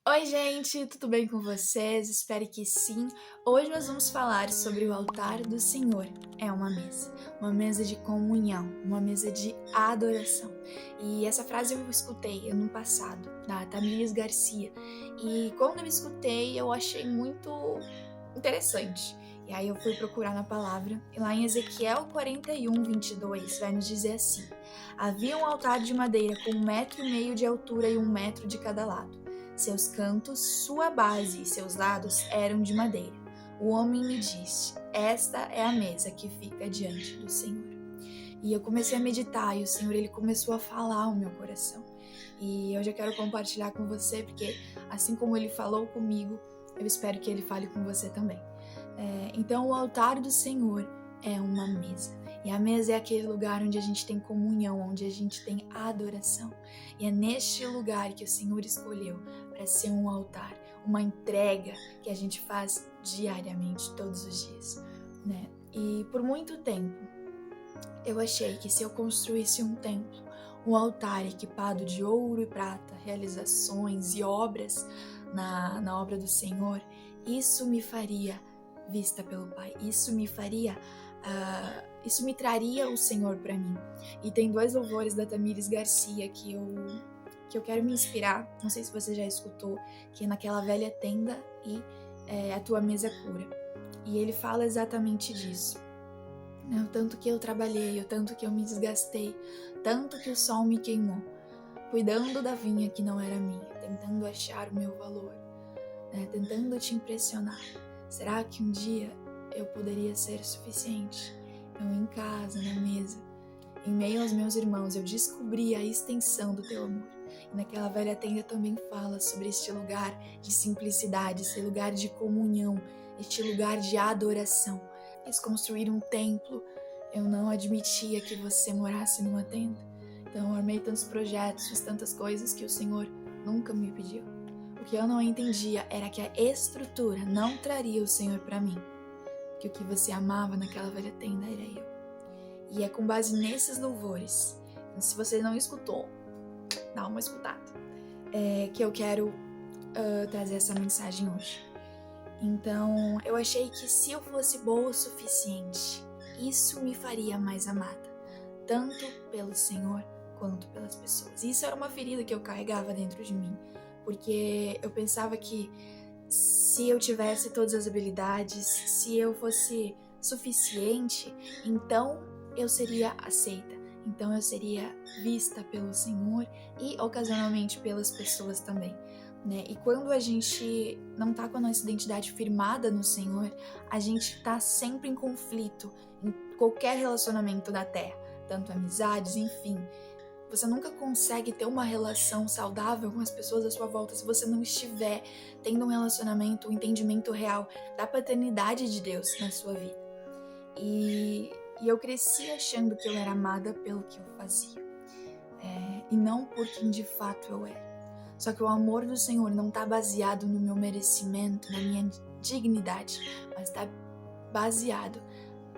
Oi, gente, tudo bem com vocês? Espero que sim. Hoje nós vamos falar sobre o altar do Senhor. É uma mesa de comunhão, uma mesa de adoração. E essa frase eu escutei no passado, da Tamires Garcia. E quando eu escutei, eu achei muito interessante. E aí eu fui procurar na palavra, e lá em Ezequiel 41:22 vai nos dizer assim: Havia um altar de madeira com 1,5 metros de altura e 1 metro de cada lado. Seus cantos, sua base e seus lados eram de madeira. O homem me disse: Esta é a mesa que fica diante do Senhor. E eu comecei a meditar e o Senhor ele começou a falar ao meu coração. E eu já quero compartilhar com você, porque assim como ele falou comigo, eu espero que ele fale com você também. Então, o altar do Senhor é uma mesa. E a mesa é aquele lugar onde a gente tem comunhão, onde a gente tem adoração. E é neste lugar que o Senhor escolheu para ser um altar, uma entrega que a gente faz diariamente, todos os dias, né? E por muito tempo, eu achei que se eu construísse um templo, um altar equipado de ouro e prata, realizações e obras na obra do Senhor, isso me faria vista pelo Pai, isso me traria o Senhor para mim. E tem 2 louvores da Tamires Garcia que eu quero me inspirar, não sei se você já escutou, que é naquela velha tenda e a tua mesa cura. E ele fala exatamente disso. O tanto que eu trabalhei, o tanto que eu me desgastei, tanto que o sol me queimou, cuidando da vinha que não era minha, tentando achar o meu valor, tentando te impressionar. Será que um dia eu poderia ser suficiente? Então, em casa, na mesa, em meio aos meus irmãos, eu descobri a extensão do teu amor. E naquela velha tenda também fala sobre este lugar de simplicidade, esse lugar de comunhão, este lugar de adoração. Quis construir um templo, eu não admitia que você morasse numa tenda. Então eu armei tantos projetos, fiz tantas coisas que o Senhor nunca me pediu. O que eu não entendia era que a estrutura não traria o Senhor para mim, que o que você amava naquela velha tenda era eu. E é com base nesses louvores, se você não escutou, dá uma escutada, que eu quero trazer essa mensagem hoje. Então, eu achei que se eu fosse boa o suficiente, isso me faria mais amada, tanto pelo Senhor quanto pelas pessoas. E isso era uma ferida que eu carregava dentro de mim, porque eu pensava que se eu tivesse todas as habilidades, se eu fosse suficiente, então eu seria aceita, então eu seria vista pelo Senhor e ocasionalmente pelas pessoas também. Né? E quando a gente não tá com a nossa identidade firmada no Senhor, a gente tá sempre em conflito em qualquer relacionamento da terra, tanto amizades, enfim. Você nunca consegue ter uma relação saudável com as pessoas à sua volta se você não estiver tendo um relacionamento, um entendimento real da paternidade de Deus na sua vida. E eu cresci achando que eu era amada pelo que eu fazia, e não por quem de fato eu era. Só que o amor do Senhor não está baseado no meu merecimento, na minha dignidade, mas está baseado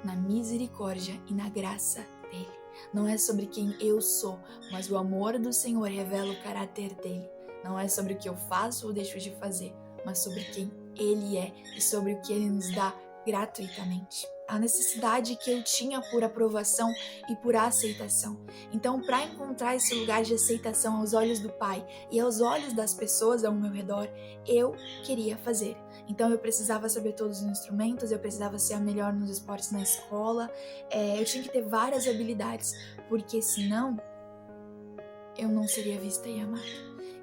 na misericórdia e na graça dele. Não é sobre quem eu sou, mas o amor do Senhor revela o caráter dele. Não é sobre o que eu faço ou deixo de fazer, mas sobre quem ele é e sobre o que ele nos dá gratuitamente. A necessidade que eu tinha por aprovação e por aceitação. Então, para encontrar esse lugar de aceitação aos olhos do Pai e aos olhos das pessoas ao meu redor, eu queria fazer. Então, eu precisava saber todos os instrumentos, eu precisava ser a melhor nos esportes na escola, eu tinha que ter várias habilidades, porque senão eu não seria vista e amada.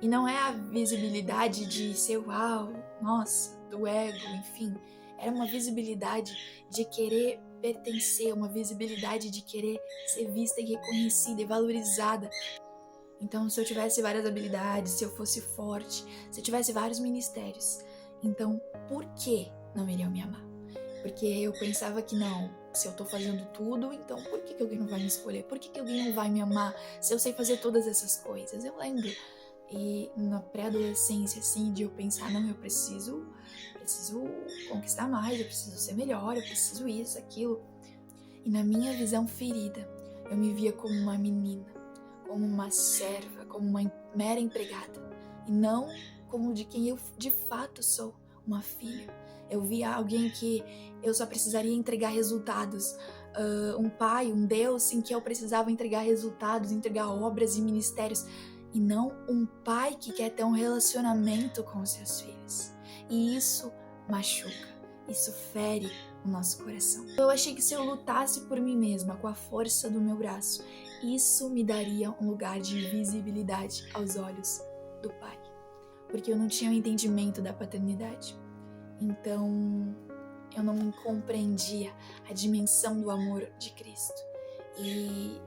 E não é a visibilidade de ser uau, nossa, do ego, enfim. Era uma visibilidade de querer pertencer, uma visibilidade de querer ser vista e reconhecida e valorizada. Então, se eu tivesse várias habilidades, se eu fosse forte, se eu tivesse vários ministérios, então por que não iriam me amar? Porque eu pensava que não, se eu tô fazendo tudo, então por que alguém não vai me escolher? Por que alguém não vai me amar se eu sei fazer todas essas coisas? Eu lembro, e na pré-adolescência, assim, de eu pensar, não, eu preciso conquistar mais, eu preciso ser melhor, eu preciso isso, aquilo. E na minha visão ferida, eu me via como uma menina, como uma serva, como uma mera empregada, e não como de quem eu de fato sou, uma filha. Eu via alguém que eu só precisaria entregar resultados, um pai, um Deus em que eu precisava entregar resultados, entregar obras e ministérios, e não um pai que quer ter um relacionamento com os seus filhos. E isso machuca, isso fere o nosso coração. Eu achei que se eu lutasse por mim mesma com a força do meu braço, isso me daria um lugar de visibilidade aos olhos do Pai, porque eu não tinha o entendimento da paternidade. Então, eu não compreendia a dimensão do amor de Cristo. E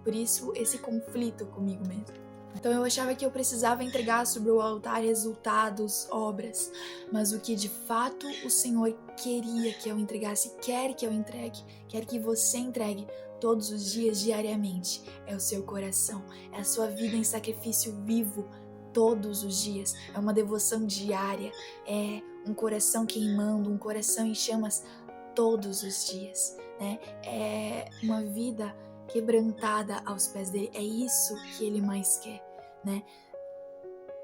por isso, esse conflito comigo mesmo. Então eu achava que eu precisava entregar sobre o altar resultados, obras, mas o que de fato o Senhor queria que eu entregasse, quer que eu entregue, quer que você entregue todos os dias, diariamente, é o seu coração, é a sua vida em sacrifício vivo todos os dias, é uma devoção diária, é um coração queimando, um coração em chamas todos os dias, né? É uma vida quebrantada aos pés dele, é isso que ele mais quer, né?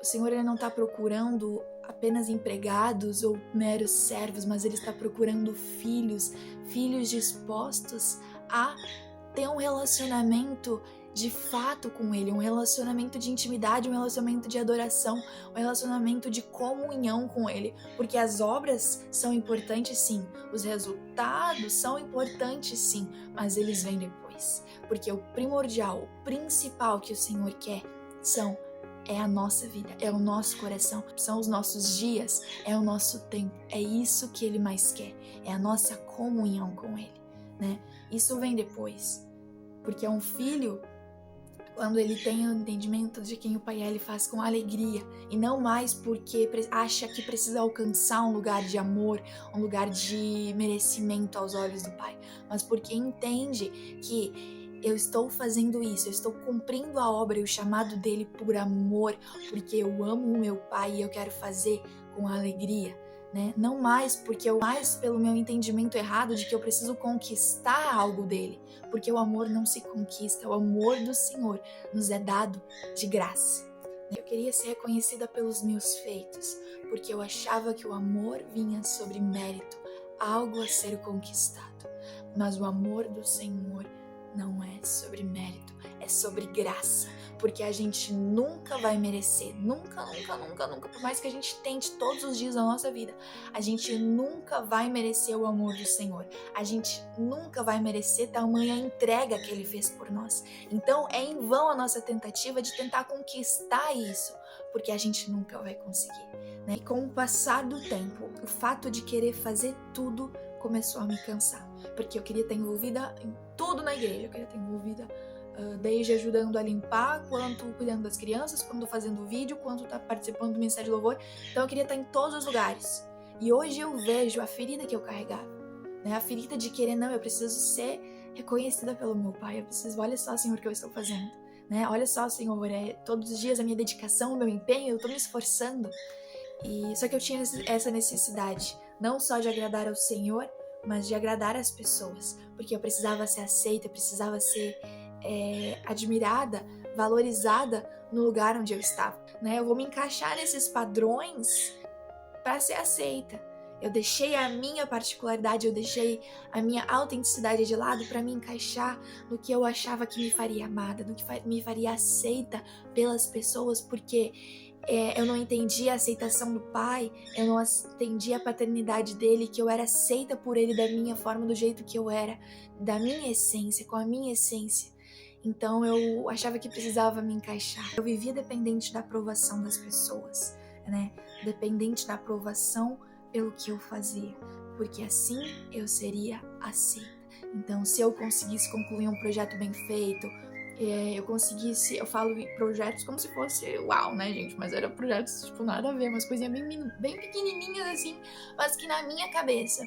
O Senhor, ele não está procurando apenas empregados ou meros servos, mas ele está procurando filhos dispostos a ter um relacionamento de fato com ele, um relacionamento de intimidade, um relacionamento de adoração, um relacionamento de comunhão com ele, porque as obras são importantes sim, os resultados são importantes sim, mas eles vêm depois, porque o primordial, o principal que o Senhor quer é a nossa vida, é o nosso coração, são os nossos dias, é o nosso tempo, é isso que ele mais quer, é a nossa comunhão com ele, né? Isso vem depois, porque é um filho, quando ele tem o entendimento de quem o pai é, ele faz com alegria, e não mais porque acha que precisa alcançar um lugar de amor, um lugar de merecimento aos olhos do pai, mas porque entende que eu estou fazendo isso, eu estou cumprindo a obra e o chamado dele por amor, porque eu amo o meu pai e eu quero fazer com alegria. Né? Não mais pelo meu entendimento errado de que eu preciso conquistar algo dele, porque o amor não se conquista, o amor do Senhor nos é dado de graça. Eu queria ser reconhecida pelos meus feitos, porque eu achava que o amor vinha sobre mérito, algo a ser conquistado, mas o amor do Senhor não é sobre mérito, é sobre graça, porque a gente nunca vai merecer, nunca, por mais que a gente tente todos os dias da nossa vida, a gente nunca vai merecer o amor do Senhor, a gente nunca vai merecer tamanha entrega que Ele fez por nós. Então é em vão a nossa tentativa de tentar conquistar isso, porque a gente nunca vai conseguir, né? E com o passar do tempo, o fato de querer fazer tudo começou a me cansar, porque eu queria estar envolvida em tudo na igreja, eu queria estar envolvida desde ajudando a limpar, quanto cuidando das crianças, quanto fazendo vídeo, quanto tá participando do Ministério de Louvor. Então eu queria estar em todos os lugares. E hoje eu vejo a ferida que eu carregava, né? A ferida de querer, não, eu preciso ser reconhecida pelo meu pai, eu preciso, olha só, Senhor, o que eu estou fazendo, né? Olha só, Senhor, todos os dias a minha dedicação, o meu empenho, eu estou me esforçando. E só que eu tinha essa necessidade, não só de agradar ao Senhor, mas de agradar as pessoas, porque eu precisava ser aceita, eu precisava ser admirada, valorizada no lugar onde eu estava, né? Eu vou me encaixar nesses padrões para ser aceita. Eu deixei a minha particularidade, eu deixei a minha autenticidade de lado para me encaixar no que eu achava que me faria amada, no que me faria aceita pelas pessoas, porque eu não entendia a aceitação do pai, eu não entendia a paternidade dele, que eu era aceita por ele da minha forma, do jeito que eu era, da minha essência, com a minha essência. Então eu achava que precisava me encaixar. Eu vivia dependente da aprovação das pessoas, né? Dependente da aprovação pelo que eu fazia, porque assim eu seria aceita. Então, se eu conseguisse concluir um projeto bem feito, eu falo projetos como se fosse uau, né, gente? Mas eram projetos, tipo, nada a ver, umas coisinhas bem pequenininhas assim, mas que na minha cabeça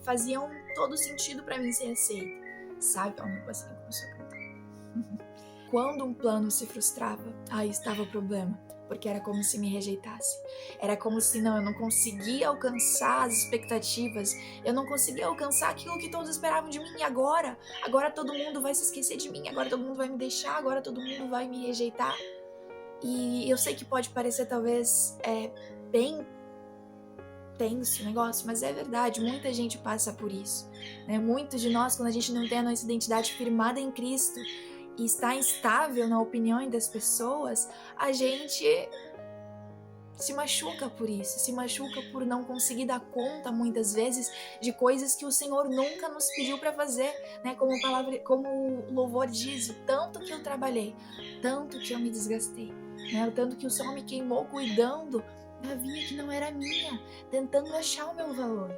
faziam todo sentido pra mim ser aceita, sabe? Ó, meu passinho começou a cantar. Quando um plano se frustrava, aí estava o problema, porque era como se me rejeitasse. Era como se eu não conseguia alcançar as expectativas, eu não conseguia alcançar aquilo que todos esperavam de mim. E agora todo mundo vai se esquecer de mim, agora todo mundo vai me deixar, agora todo mundo vai me rejeitar. E eu sei que pode parecer talvez bem tenso o negócio, mas é verdade, muita gente passa por isso, né? Muitos de nós, quando a gente não tem a nossa identidade firmada em Cristo e está instável na opinião das pessoas, a gente se machuca por isso, se machuca por não conseguir dar conta muitas vezes de coisas que o Senhor nunca nos pediu para fazer, né? Como o louvor diz, o tanto que eu trabalhei, tanto que eu me desgastei, né? O tanto que o Senhor me queimou cuidando da vinha que não era minha, tentando achar o meu valor,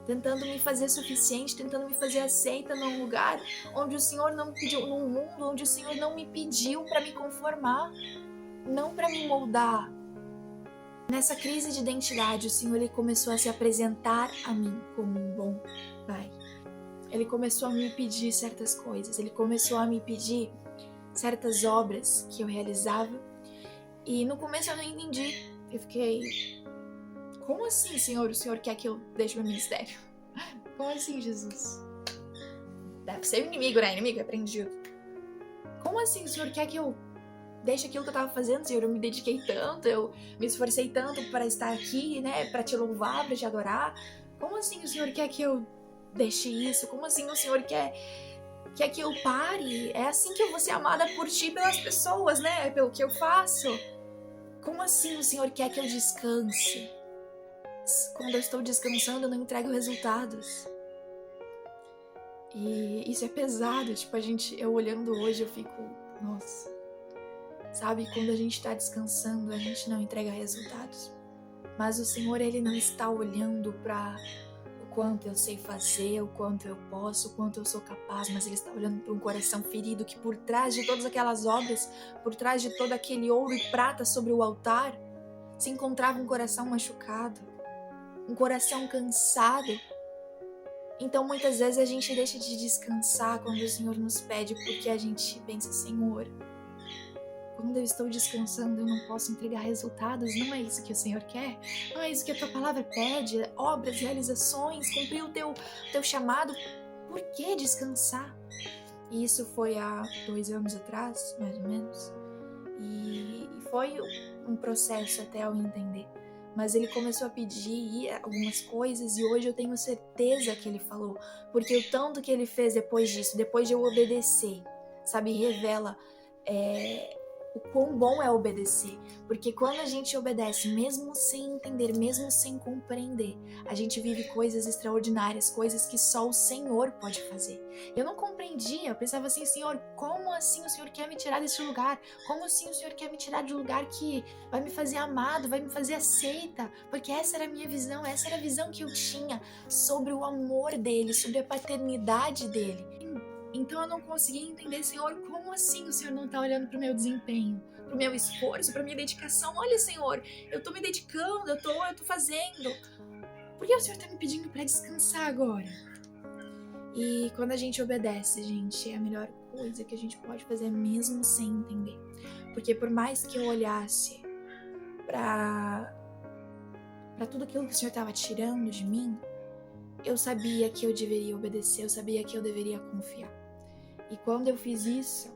tentando me fazer suficiente, tentando me fazer aceita num lugar onde o Senhor não me pediu, num mundo onde o Senhor não me pediu para me conformar, não para me moldar. Nessa crise de identidade, o Senhor ele começou a se apresentar a mim como um bom pai. Ele começou a me pedir certas coisas, ele começou a me pedir certas obras que eu realizava. E no começo eu não entendi. Eu fiquei, como assim, Senhor? O Senhor quer que eu deixe meu ministério? Como assim, Jesus? Deve ser inimigo, né? Inimigo é prendido. Como assim o Senhor quer que eu deixe aquilo que eu tava fazendo, Senhor? Eu me dediquei tanto, eu me esforcei tanto para estar aqui, né? Para te louvar, para te adorar. Como assim o Senhor quer que eu deixe isso? Como assim o Senhor quer que eu pare? É assim que eu vou ser amada por ti e pelas pessoas, né? Pelo que eu faço. Como assim o Senhor quer que eu descanse? Quando eu estou descansando, eu não entrego resultados. E isso é pesado, tipo, eu olhando hoje, eu fico, nossa. Sabe, quando a gente tá descansando, a gente não entrega resultados. Mas o Senhor, Ele não está olhando para o quanto eu sei fazer, o quanto eu posso, o quanto eu sou capaz, mas Ele está olhando para um coração ferido que por trás de todas aquelas obras, por trás de todo aquele ouro e prata sobre o altar, se encontrava um coração machucado, um coração cansado. Então muitas vezes a gente deixa de descansar quando o Senhor nos pede, porque a gente pensa, Senhor, quando eu estou descansando eu não posso entregar resultados, não é isso que o Senhor quer? Não é isso que a tua palavra pede? Obras, realizações, cumprir o teu chamado, por que descansar? E isso foi há 2 anos atrás, mais ou menos, e foi um processo até eu entender. Mas ele começou a pedir algumas coisas e hoje eu tenho certeza que ele falou, porque o tanto que ele fez depois disso, depois de eu obedecer, sabe, revela o quão bom é obedecer, porque quando a gente obedece, mesmo sem entender, mesmo sem compreender, a gente vive coisas extraordinárias, coisas que só o Senhor pode fazer. Eu não compreendia, eu pensava assim, Senhor, como assim o Senhor quer me tirar desse lugar? Como assim o Senhor quer me tirar de um lugar que vai me fazer amado, vai me fazer aceita? Porque essa era a minha visão, essa era a visão que eu tinha sobre o amor dele, sobre a paternidade dele. Então eu não conseguia entender, Senhor, como assim o Senhor não está olhando para o meu desempenho, para o meu esforço, para a minha dedicação? Olha, Senhor, eu estou me dedicando, eu tô fazendo. Por que o Senhor está me pedindo para descansar agora? E quando a gente obedece, gente, é a melhor coisa que a gente pode fazer mesmo sem entender. Porque por mais que eu olhasse para tudo aquilo que o Senhor estava tirando de mim, eu sabia que eu deveria obedecer, eu sabia que eu deveria confiar. E quando eu fiz isso,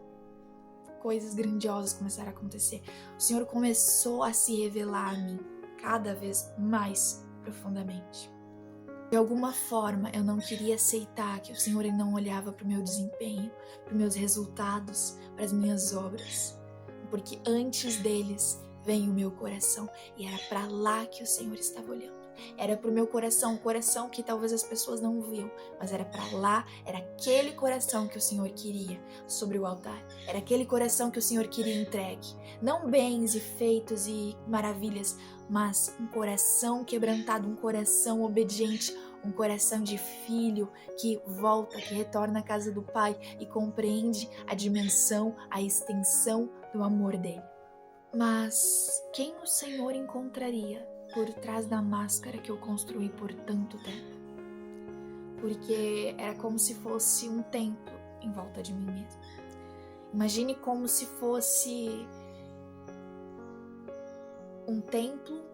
coisas grandiosas começaram a acontecer. O Senhor começou a se revelar a mim cada vez mais profundamente. De alguma forma, eu não queria aceitar que o Senhor ele não olhava para o meu desempenho, para os meus resultados, para as minhas obras. Porque antes deles vem o meu coração. E era para lá que o Senhor estava olhando. Era pro meu coração, um coração que talvez as pessoas não viam, mas era para lá, era aquele coração que o Senhor queria sobre o altar. Era aquele coração que o Senhor queria entregue. Não bens e feitos e maravilhas, mas um coração quebrantado, um coração obediente, um coração de filho que volta, que retorna à casa do Pai e compreende a dimensão, a extensão do amor dele. Mas quem o Senhor encontraria por trás da máscara que eu construí por tanto tempo? Porque era como se fosse um templo em volta de mim mesma. Imagine como se fosse um templo,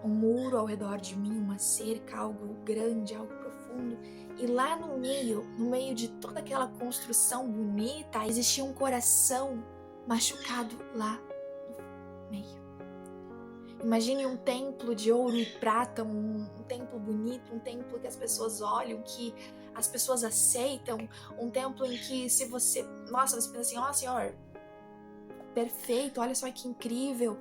um muro ao redor de mim, uma cerca, algo grande, algo profundo. E lá no meio de toda aquela construção bonita, existia um coração machucado lá meio. Imagine um templo de ouro e prata, um templo bonito, um templo que as pessoas olham, que as pessoas aceitam, um templo em que se você... Nossa, você pensa assim, ó Senhor, perfeito, olha só que incrível.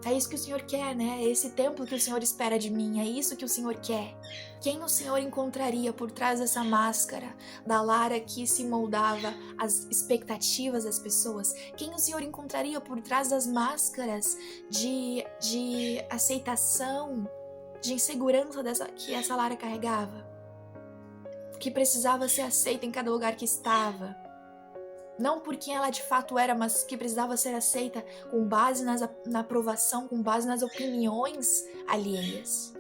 É isso que o Senhor quer, né? É esse templo que o Senhor espera de mim, é isso que o Senhor quer. Quem o Senhor encontraria por trás dessa máscara da Lara que se moldava às expectativas das pessoas? Quem o Senhor encontraria por trás das máscaras de aceitação, de insegurança que essa Lara carregava? Que precisava ser aceita em cada lugar que estava. Não por quem ela de fato era, mas que precisava ser aceita com base na aprovação, com base nas opiniões alheias.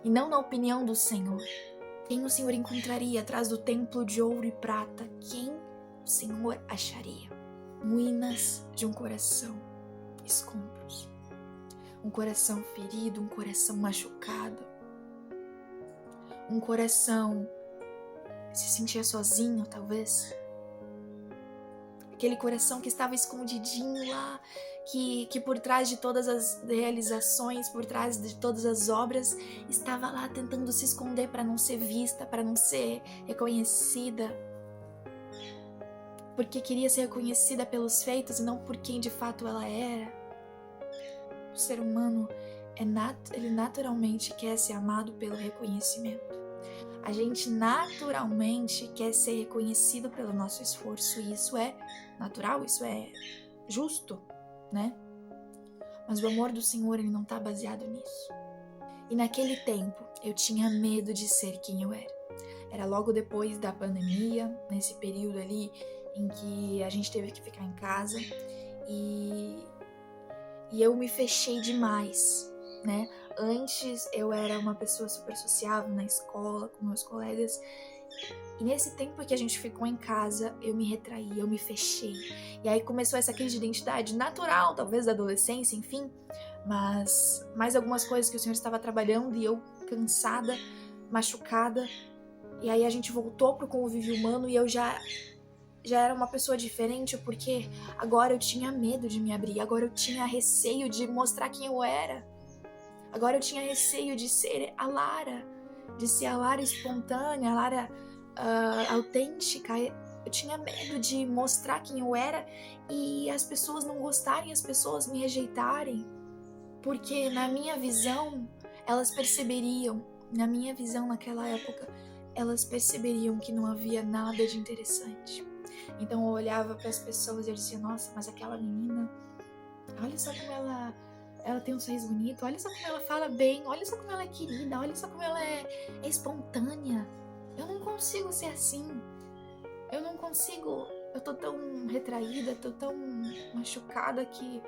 E não na opinião do Senhor. Quem o Senhor encontraria atrás do templo de ouro e prata? Quem o Senhor acharia? Ruínas de um coração, escombros. Um coração ferido, um coração machucado. Um coração que se sentia sozinho, talvez. Aquele coração que estava escondidinho lá, que por trás de todas as realizações, por trás de todas as obras, estava lá tentando se esconder para não ser vista, para não ser reconhecida. Porque queria ser reconhecida pelos feitos e não por quem de fato ela era. O ser humano, ele naturalmente quer ser amado pelo reconhecimento. A gente naturalmente quer ser reconhecido pelo nosso esforço, e isso é natural, isso é justo, né? Mas o amor do Senhor, ele não está baseado nisso. E naquele tempo, eu tinha medo de ser quem eu era. Era logo depois da pandemia, nesse período ali em que a gente teve que ficar em casa, e eu me fechei demais, né? Antes eu era uma pessoa super sociável na escola, com meus colegas, e nesse tempo que a gente ficou em casa, eu me retraí, eu me fechei. E aí começou essa crise de identidade natural, talvez da adolescência, enfim, mas mais algumas coisas que o Senhor estava trabalhando e eu cansada, machucada. E aí a gente voltou pro convívio humano e eu já era uma pessoa diferente, porque agora eu tinha medo de me abrir, agora eu tinha receio de mostrar quem eu era. Agora eu tinha receio de ser a Lara, de ser a Lara espontânea, a Lara autêntica. Eu tinha medo de mostrar quem eu era e as pessoas não gostarem, as pessoas me rejeitarem. Porque na minha visão, elas perceberiam, na minha visão naquela época, elas perceberiam que não havia nada de interessante. Então eu olhava para as pessoas e eu dizia, nossa, mas aquela menina, olha só como ela tem um sorriso bonito, olha só como ela fala bem, olha só como ela é querida, olha só como ela é espontânea. Eu não consigo ser assim. Eu não consigo. Eu tô tão retraída, tô tão machucada que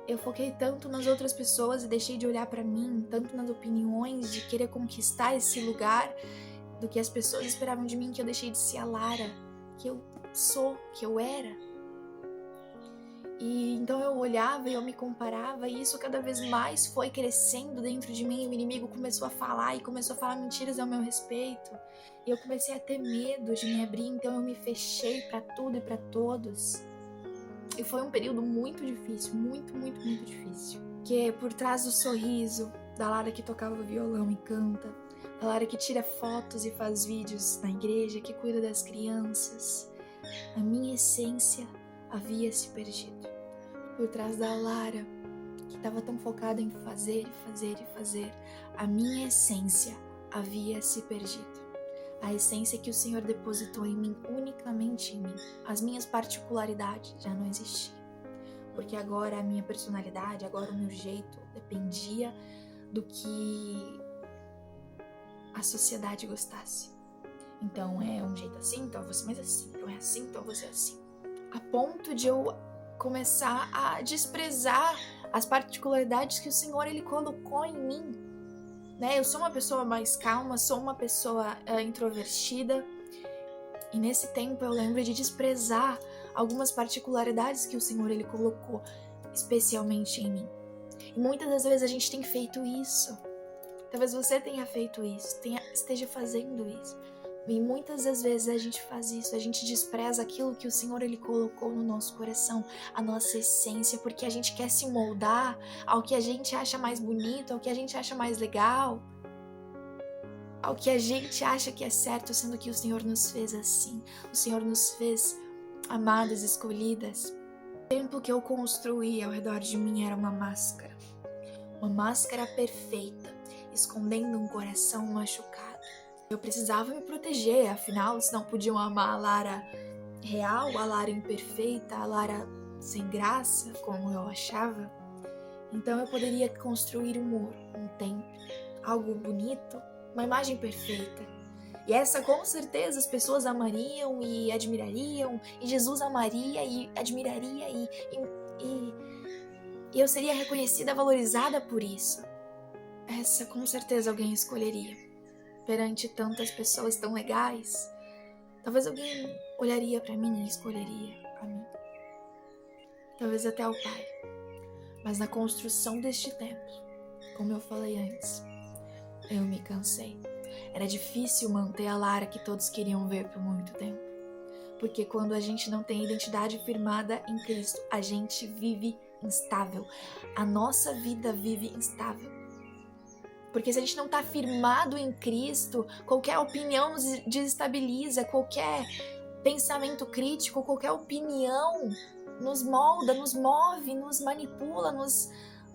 eu foquei tanto nas outras pessoas e deixei de olhar pra mim, tanto nas opiniões, de querer conquistar esse lugar do que as pessoas esperavam de mim, que eu deixei de ser a Lara que eu sou, que eu era. E então eu olhava e eu me comparava, e isso cada vez mais foi crescendo dentro de mim. O inimigo começou a falar e começou a falar mentiras ao meu respeito. E eu comecei a ter medo de me abrir, então eu me fechei para tudo e para todos. E foi um período muito difícil, muito, muito, muito difícil. Que por trás do sorriso, da Lara que tocava violão e canta, da Lara que tira fotos e faz vídeos na igreja, que cuida das crianças, a minha essência havia se perdido. Por trás da Lara, que estava tão focada em fazer e fazer e fazer, a minha essência havia se perdido. A essência que o Senhor depositou em mim, unicamente em mim. As minhas particularidades já não existiam. Porque agora a minha personalidade, agora o meu jeito, dependia do que a sociedade gostasse. Então é um jeito assim, então eu vou ser mais assim. Então é assim, então eu vou ser assim. A ponto de eu começar a desprezar as particularidades que o Senhor ele colocou em mim, né? Eu sou uma pessoa mais calma, sou uma pessoa introvertida, e nesse tempo eu lembro de desprezar algumas particularidades que o Senhor ele colocou especialmente em mim. E muitas das vezes a gente tem feito isso. Talvez você tenha feito isso, esteja fazendo isso. E muitas das vezes a gente faz isso, a gente despreza aquilo que o Senhor Ele colocou no nosso coração, a nossa essência, porque a gente quer se moldar ao que a gente acha mais bonito, ao que a gente acha mais legal, ao que a gente acha que é certo, sendo que o Senhor nos fez assim. O Senhor nos fez amadas, escolhidas. O templo que eu construí ao redor de mim era uma máscara perfeita, escondendo um coração machucado. Eu precisava me proteger, afinal, se não podiam amar a Lara real, a Lara imperfeita, a Lara sem graça, como eu achava. Então eu poderia construir um muro, um templo, algo bonito, uma imagem perfeita. E essa com certeza as pessoas amariam e admirariam, e Jesus amaria e admiraria, e eu seria reconhecida, valorizada por isso. Essa com certeza alguém escolheria. Perante tantas pessoas tão legais, talvez alguém olharia para mim e escolheria a mim. Talvez até o Pai. Mas na construção deste templo, como eu falei antes, eu me cansei. Era difícil manter a Lara que todos queriam ver por muito tempo. Porque quando a gente não tem identidade firmada em Cristo, a gente vive instável. A nossa vida vive instável. Porque se a gente não está firmado em Cristo, qualquer opinião nos desestabiliza, qualquer pensamento crítico, qualquer opinião nos molda, nos move, nos manipula, nos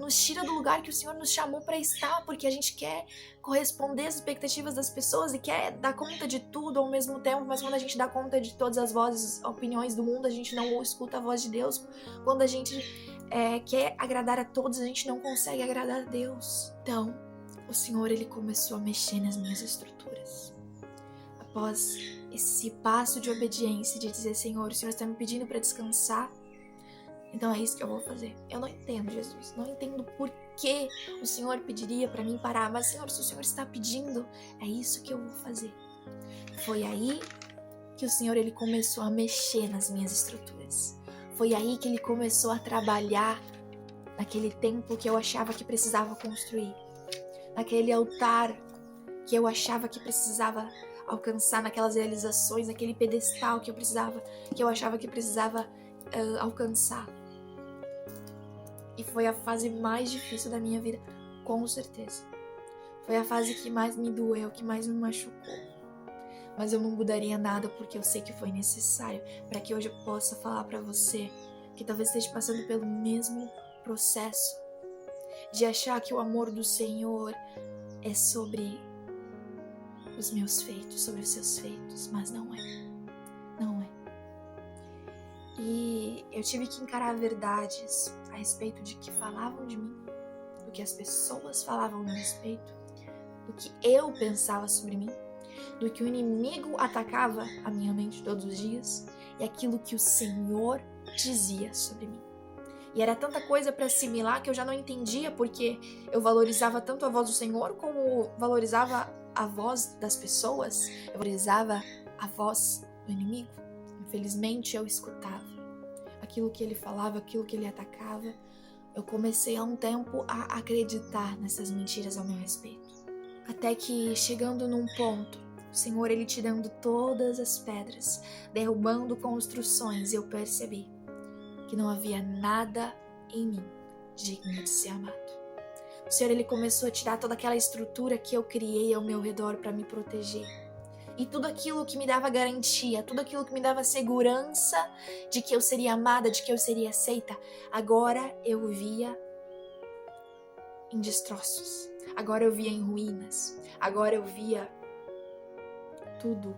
tira do lugar que o Senhor nos chamou para estar, porque a gente quer corresponder às expectativas das pessoas e quer dar conta de tudo ao mesmo tempo, mas quando a gente dá conta de todas as vozes, opiniões do mundo, a gente não escuta a voz de Deus. Quando a gente quer agradar a todos, a gente não consegue agradar a Deus. Então, o Senhor, Ele começou a mexer nas minhas estruturas. Após esse passo de obediência, de dizer, Senhor, o Senhor está me pedindo para descansar, então é isso que eu vou fazer. Eu não entendo, Jesus, não entendo por que o Senhor pediria para mim parar, mas, Senhor, se o Senhor está pedindo, é isso que eu vou fazer. Foi aí que o Senhor, Ele começou a mexer nas minhas estruturas. Foi aí que Ele começou a trabalhar naquele templo que eu achava que precisava construir. Naquele altar que eu achava que precisava alcançar, naquelas realizações, naquele pedestal que eu achava que precisava alcançar. E foi a fase mais difícil da minha vida, com certeza. Foi a fase que mais me doeu, que mais me machucou. Mas eu não mudaria nada porque eu sei que foi necessário para que hoje eu possa falar para você que talvez esteja passando pelo mesmo processo de achar que o amor do Senhor é sobre os meus feitos, sobre os seus feitos, mas não é. Não é. E eu tive que encarar verdades a respeito de que falavam de mim, do que as pessoas falavam a meu respeito, do que eu pensava sobre mim, do que o inimigo atacava a minha mente todos os dias e aquilo que o Senhor dizia sobre mim. E era tanta coisa para assimilar que eu já não entendia, porque eu valorizava tanto a voz do Senhor como valorizava a voz das pessoas, eu valorizava a voz do inimigo. Infelizmente eu escutava aquilo que ele falava, aquilo que ele atacava. Eu comecei há um tempo a acreditar nessas mentiras ao meu respeito. Até que chegando num ponto, o Senhor, Ele tirando todas as pedras, derrubando construções, eu percebi que não havia nada em mim digno de ser amado. O Senhor, Ele começou a tirar toda aquela estrutura que eu criei ao meu redor para me proteger. E tudo aquilo que me dava garantia, tudo aquilo que me dava segurança de que eu seria amada, de que eu seria aceita, agora eu via em destroços. Agora eu via em ruínas. Agora eu via tudo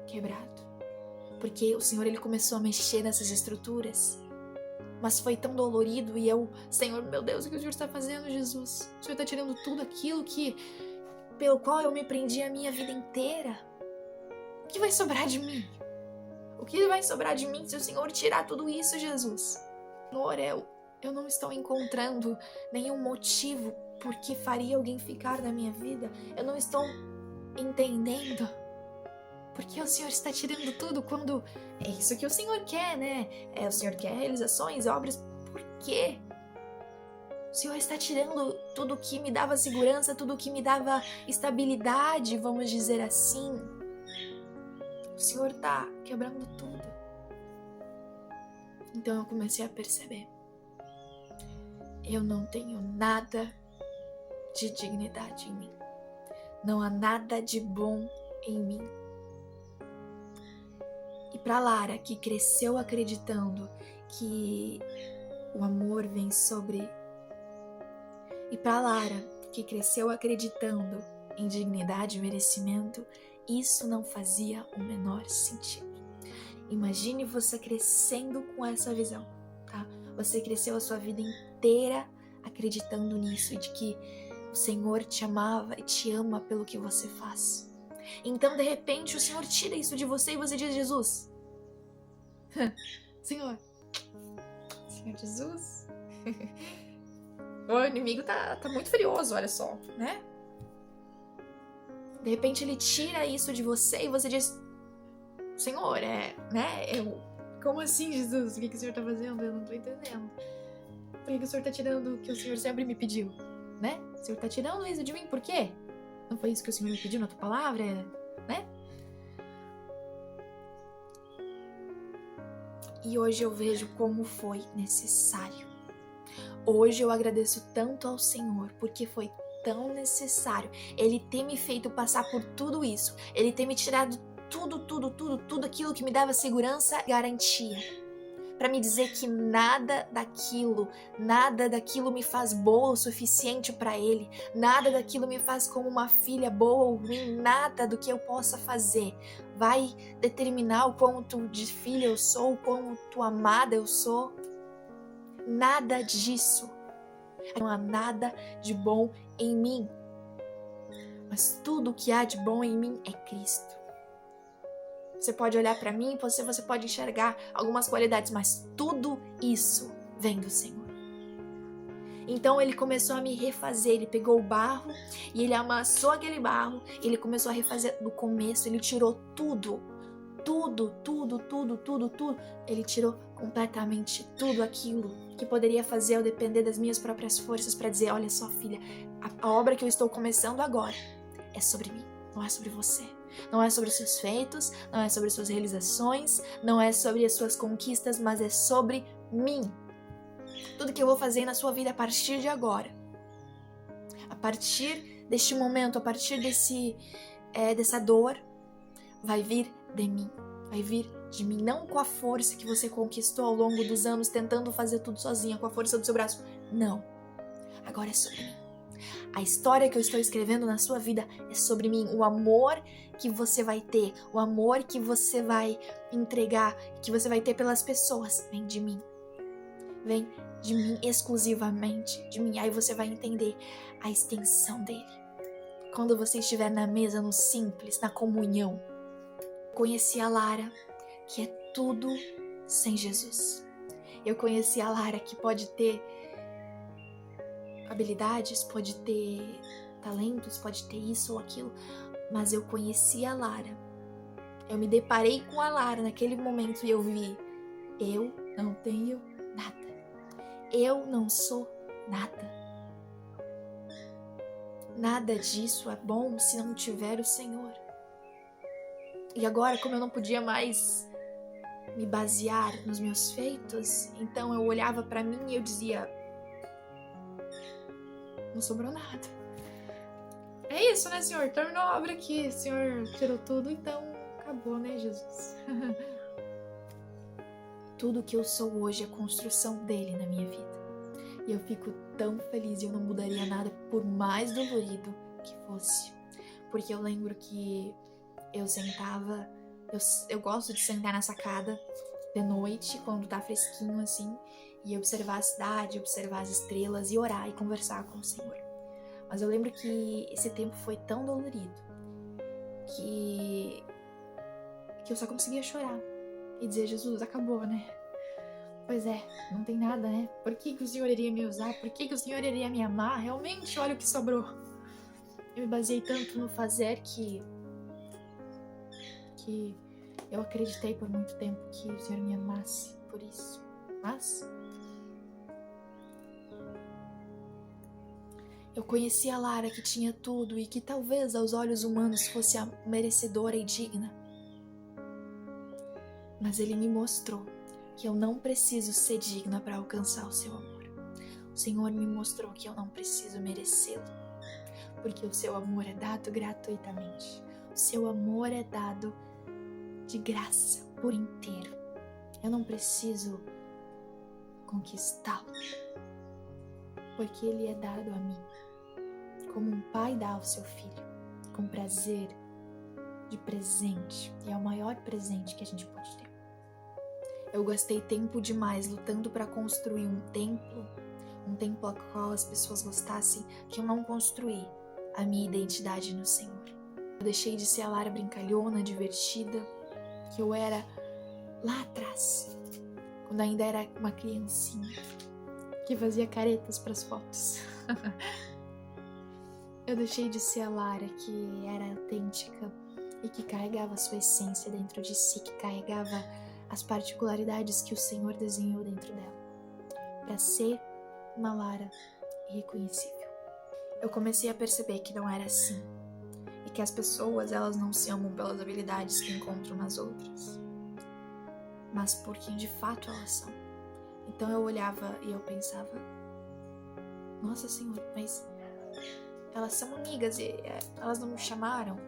quebrado. Porque o Senhor, Ele começou a mexer nessas estruturas. Mas foi tão dolorido e eu, Senhor, meu Deus, o que o Senhor está fazendo, Jesus? O Senhor está tirando tudo aquilo pelo qual eu me prendi a minha vida inteira. O que vai sobrar de mim? O que vai sobrar de mim se o Senhor tirar tudo isso, Jesus? Senhor, eu não estou encontrando nenhum motivo por que faria alguém ficar na minha vida. Eu não estou entendendo porque o Senhor está tirando tudo quando é isso que o Senhor quer, né? O Senhor quer realizações, obras. Por quê? O Senhor está tirando tudo que me dava segurança, tudo que me dava estabilidade, vamos dizer assim. O Senhor tá quebrando tudo. Então eu comecei a perceber. Eu não tenho nada de dignidade em mim. Não há nada de bom em mim. E para Lara, que cresceu acreditando que o amor vem sobre... E para Lara, que cresceu acreditando em dignidade e merecimento, isso não fazia o menor sentido. Imagine você crescendo com essa visão, tá? Você cresceu a sua vida inteira acreditando nisso e de que o Senhor te amava e te ama pelo que você faz. Então, de repente, o Senhor tira isso de você e você diz: Jesus, Senhor Jesus, o inimigo tá muito furioso, olha só, né? De repente ele tira isso de você e você diz: Senhor, como assim, Jesus? O que o Senhor tá fazendo? Eu não tô entendendo. Por que o Senhor tá tirando o que o Senhor sempre me pediu, né? O Senhor tá tirando isso de mim, por quê? Não foi isso que o Senhor me pediu na tua palavra, né? E hoje eu vejo como foi necessário. Hoje eu agradeço tanto ao Senhor, porque foi tão necessário Ele ter me feito passar por tudo isso. Ele ter me tirado tudo aquilo que me dava segurança e garantia. Para me dizer que nada daquilo me faz boa o suficiente para Ele. Nada daquilo me faz como uma filha boa ou ruim. Nada do que eu possa fazer vai determinar o quanto de filha eu sou, o quanto amada eu sou. Nada disso. Não há nada de bom em mim. Mas tudo que há de bom em mim é Cristo. Você pode olhar para mim, você pode enxergar algumas qualidades, mas tudo isso vem do Senhor. Então ele começou a me refazer, ele pegou o barro e ele amassou aquele barro, ele começou a refazer do começo, ele tirou tudo. Ele tirou completamente tudo aquilo que poderia fazer eu depender das minhas próprias forças para dizer: olha só, filha, a obra que eu estou começando agora é sobre mim, não é sobre você. Não é sobre os seus feitos, não é sobre as suas realizações, não é sobre as suas conquistas, mas é sobre mim. Tudo que eu vou fazer na sua vida a partir de agora, a partir deste momento, a partir dessa dor, vai vir de mim. Vai vir de mim, não com a força que você conquistou ao longo dos anos, tentando fazer tudo sozinha, com a força do seu braço. Não. Agora é sobre mim. A história que eu estou escrevendo na sua vida é sobre mim. O amor que você vai ter, o amor que você vai entregar, que você vai ter pelas pessoas, vem de mim. Vem de mim exclusivamente, de mim. Aí você vai entender a extensão dele. Quando você estiver na mesa, no simples, na comunhão. Conheci a Lara, que é tudo sem Jesus. Eu conheci a Lara, que pode ter habilidades, pode ter talentos, pode ter isso ou aquilo, mas eu conheci a Lara. Eu me deparei com a Lara naquele momento e eu vi: eu não tenho nada. Eu não sou nada. Nada disso é bom se não tiver o Senhor. E agora, como eu não podia mais me basear nos meus feitos, então eu olhava pra mim e eu dizia: não sobrou nada. É isso, né, Senhor? Terminou a obra aqui. O Senhor tirou tudo, então acabou, né, Jesus? Tudo que eu sou hoje é construção dele na minha vida. E eu fico tão feliz e eu não mudaria nada, por mais dolorido que fosse. Porque eu lembro que eu sentava... Eu gosto de sentar na sacada de noite, quando tá fresquinho assim, e observar a cidade, observar as estrelas e orar e conversar com o Senhor. Mas eu lembro que esse tempo foi tão dolorido que eu só conseguia chorar e dizer: Jesus, acabou, né? Pois é, não tem nada, né? Por que o Senhor iria me usar? Por que o Senhor iria me amar? Realmente, olha o que sobrou. Eu me baseei tanto no fazer que eu acreditei por muito tempo que o Senhor me amasse por isso. Mas eu conheci a Lara, que tinha tudo e que talvez aos olhos humanos fosse a merecedora e digna. Mas Ele me mostrou que eu não preciso ser digna para alcançar o seu amor. O Senhor me mostrou que eu não preciso merecê-lo, porque o seu amor é dado gratuitamente. O seu amor é dado de graça por inteiro. Eu não preciso conquistá-lo, porque ele é dado a mim, como um pai dá ao seu filho, com prazer, de presente. E é o maior presente que a gente pode ter. Eu gastei tempo demais lutando para construir um templo ao qual as pessoas gostassem, que eu não construí a minha identidade no Senhor. Eu deixei de ser a Lara brincalhona, divertida, que eu era lá atrás, quando ainda era uma criancinha, que fazia caretas para as fotos. Eu deixei de ser a Lara que era autêntica e que carregava a sua essência dentro de si, que carregava as particularidades que o Senhor desenhou dentro dela, para ser uma Lara irreconhecível. Eu comecei a perceber que não era assim, e que as pessoas, elas não se amam pelas habilidades que encontram nas outras, mas por quem de fato elas são. Então eu olhava e eu pensava, nossa Senhor, mas elas são amigas e elas não me chamaram.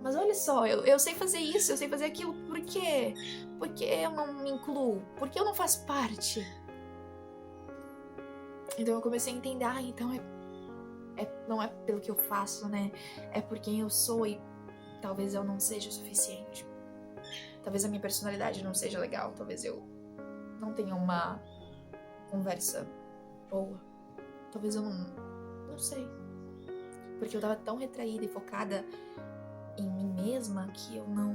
Mas olha só, eu sei fazer isso, eu sei fazer aquilo, por quê? Por que eu não me incluo? Por que eu não faço parte? Então eu comecei a entender, então não é pelo que eu faço, né? É por quem eu sou e talvez eu não seja o suficiente. Talvez a minha personalidade não seja legal, talvez eu não tenha uma conversa boa. Talvez eu não sei. Porque eu tava tão retraída e focada em mim mesma que eu não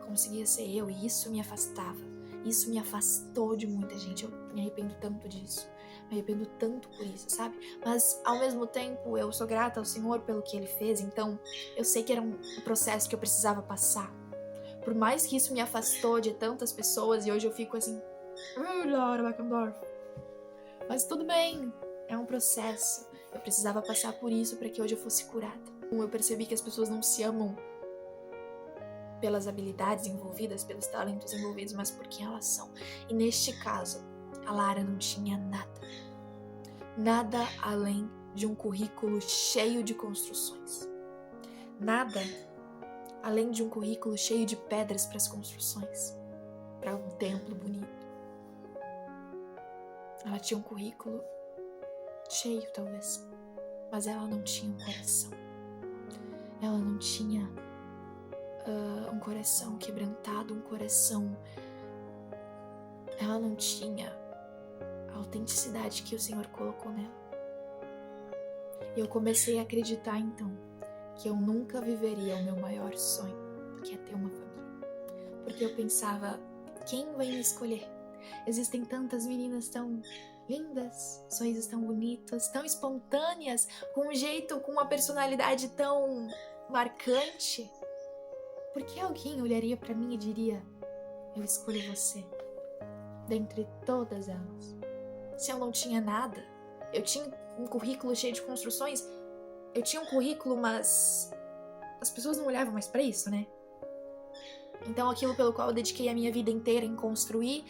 conseguia ser eu, e isso me afastava. Isso me afastou de muita gente. Eu me arrependo tanto disso. Me arrependo tanto por isso, sabe? Mas ao mesmo tempo eu sou grata ao Senhor pelo que Ele fez. Então eu sei que era um processo que eu precisava passar. Por mais que isso me afastou de tantas pessoas, e hoje eu fico assim, Laura Beckendorf. Mas tudo bem, é um processo. Eu precisava passar por isso para que hoje eu fosse curada. Eu percebi que as pessoas não se amam pelas habilidades envolvidas, pelos talentos envolvidos, mas por quem elas são. E neste caso, a Lara não tinha nada. Nada além de um currículo cheio de construções. Nada além de um currículo cheio de pedras para as construções. Para um templo bonito. Ela tinha um currículo cheio, talvez. Mas ela não tinha um coração. Ela não tinha um coração quebrantado, um coração... Ela não tinha a autenticidade que o Senhor colocou nela. E eu comecei a acreditar, então, que eu nunca viveria o meu maior sonho, que é ter uma família. Porque eu pensava, quem vai me escolher? Existem tantas meninas tão lindas, sorrisos tão bonitos, tão espontâneas, com um jeito, com uma personalidade tão marcante. Por que alguém olharia pra mim e diria, eu escolho você, dentre todas elas? Se eu não tinha nada, eu tinha um currículo cheio de construções, eu tinha um currículo, mas as pessoas não olhavam mais pra isso, né? Então aquilo pelo qual eu dediquei a minha vida inteira em construir,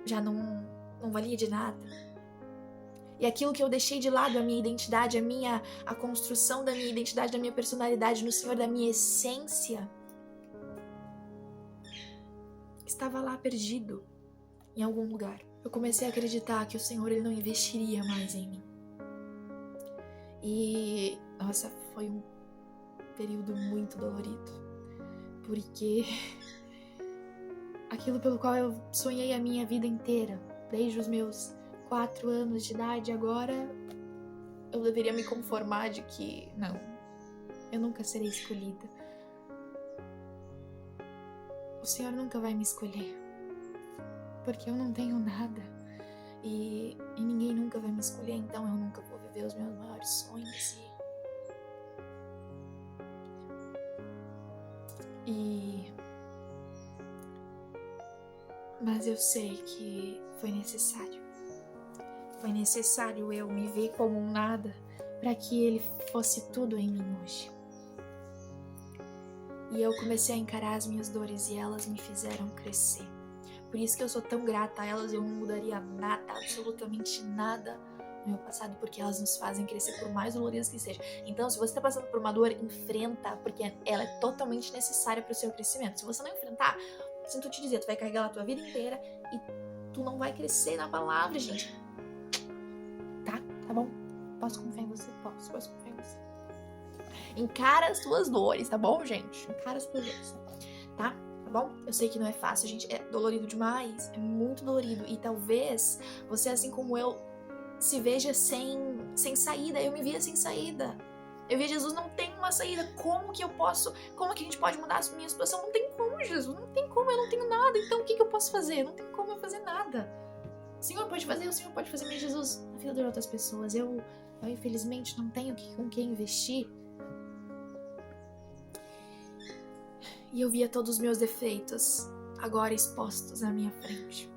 já não valia de nada. E aquilo que eu deixei de lado, a minha identidade, a construção da minha identidade, da minha personalidade no Senhor, da minha essência, estava lá perdido em algum lugar. Eu comecei a acreditar que o Senhor ele não investiria mais em mim. E, nossa, foi um período muito dolorido. Porque aquilo pelo qual eu sonhei a minha vida inteira, desde os meus 4 anos de idade, agora eu deveria me conformar de que, não, eu nunca serei escolhida. O Senhor nunca vai me escolher, porque eu não tenho nada, e ninguém nunca vai me escolher, então eu nunca vou viver os meus maiores sonhos. Mas eu sei que foi necessário. Foi necessário eu me ver como um nada para que Ele fosse tudo em mim hoje. E eu comecei a encarar as minhas dores e elas me fizeram crescer. Por isso que eu sou tão grata a elas, eu não mudaria nada, absolutamente nada no meu passado, porque elas nos fazem crescer, por mais doloridas que seja. Então, se você está passando por uma dor, enfrenta, porque ela é totalmente necessária para o seu crescimento. Se você não enfrentar, sinto te dizer, tu vai carregar ela a tua vida inteira e tu não vai crescer na palavra, gente. Tá bom? Posso confiar em você? Posso confiar em você. Encara as tuas dores, tá bom, gente? Encara as tuas dores, tá? Bom, eu sei que não é fácil, gente, é dolorido demais, é muito dolorido, e talvez você, assim como eu, se veja sem saída. Eu me via sem saída, eu via Jesus, não tem uma saída, como que a gente pode mudar a minha situação? Não tem como, Jesus, não tem como, eu não tenho nada, então o que eu posso fazer? Não tem como eu fazer nada. O Senhor pode fazer, mas Jesus, na vida de outras pessoas, eu infelizmente não tenho com quem investir. E eu via todos os meus defeitos agora expostos na minha frente.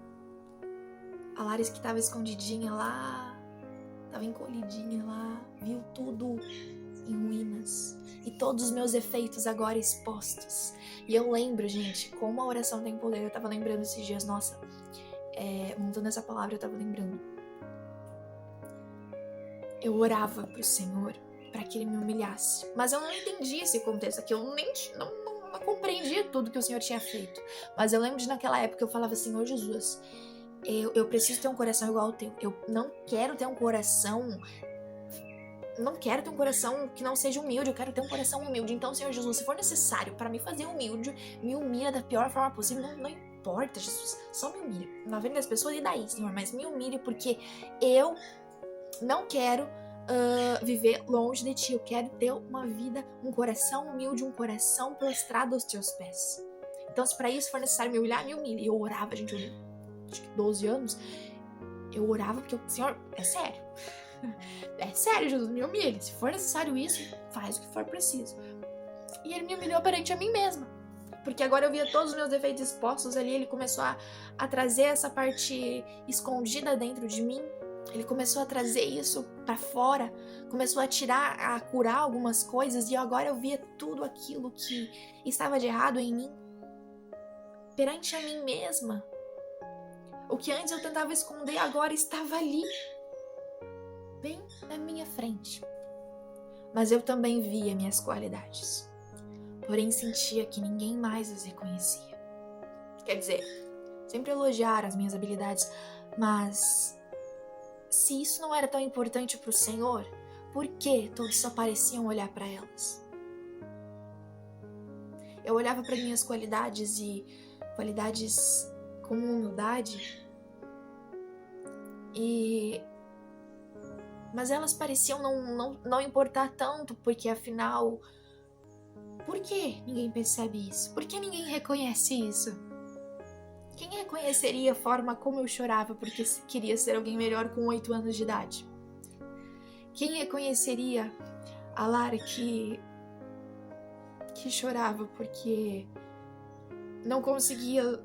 A Laris que estava escondidinha lá, estava encolhidinha lá, viu tudo em ruínas. E todos os meus defeitos agora expostos. E eu lembro, gente, como a oração tem poder. Eu estava lembrando esses dias, nossa, montando essa palavra, eu estava lembrando. Eu orava pro Senhor para que Ele me humilhasse. Mas eu não entendi esse contexto aqui, eu não compreendia tudo que o Senhor tinha feito. Mas eu lembro de naquela época eu falava, Senhor Jesus, eu preciso ter um coração igual ao teu. Eu não quero ter um coração que não seja humilde, eu quero ter um coração humilde. Então, Senhor Jesus, se for necessário para me fazer humilde, me humilha da pior forma possível. Não importa, Jesus, só me humilha na frente das pessoas, e daí, Senhor, mas me humilhe, porque eu não quero viver longe de ti. Eu quero ter uma vida, um coração humilde, um coração prostrado aos teus pés. Então, se para isso for necessário me humilhar, me humilhe. E eu orava, gente, eu acho que 12 anos, eu orava porque Senhor, é sério. É sério, Jesus, me humilhe. Se for necessário isso, faz o que for preciso. E Ele me humilhou perante a mim mesma. Porque agora eu via todos os meus defeitos expostos ali. Ele começou a trazer essa parte escondida dentro de mim. Ele começou a trazer isso pra fora, começou a curar algumas coisas, e agora eu via tudo aquilo que estava de errado em mim, perante a mim mesma. O que antes eu tentava esconder, agora estava ali, bem na minha frente. Mas eu também via minhas qualidades, porém sentia que ninguém mais as reconhecia. Quer dizer, sempre elogiaram as minhas habilidades, mas se isso não era tão importante para o Senhor, por que todos só pareciam olhar para elas? Eu olhava para minhas qualidades, e qualidades como humildade, mas elas pareciam não importar tanto, porque afinal, por que ninguém percebe isso? Por que ninguém reconhece isso? Quem reconheceria a forma como eu chorava porque queria ser alguém melhor com 8 anos de idade? Quem reconheceria a Lara que chorava porque não conseguia,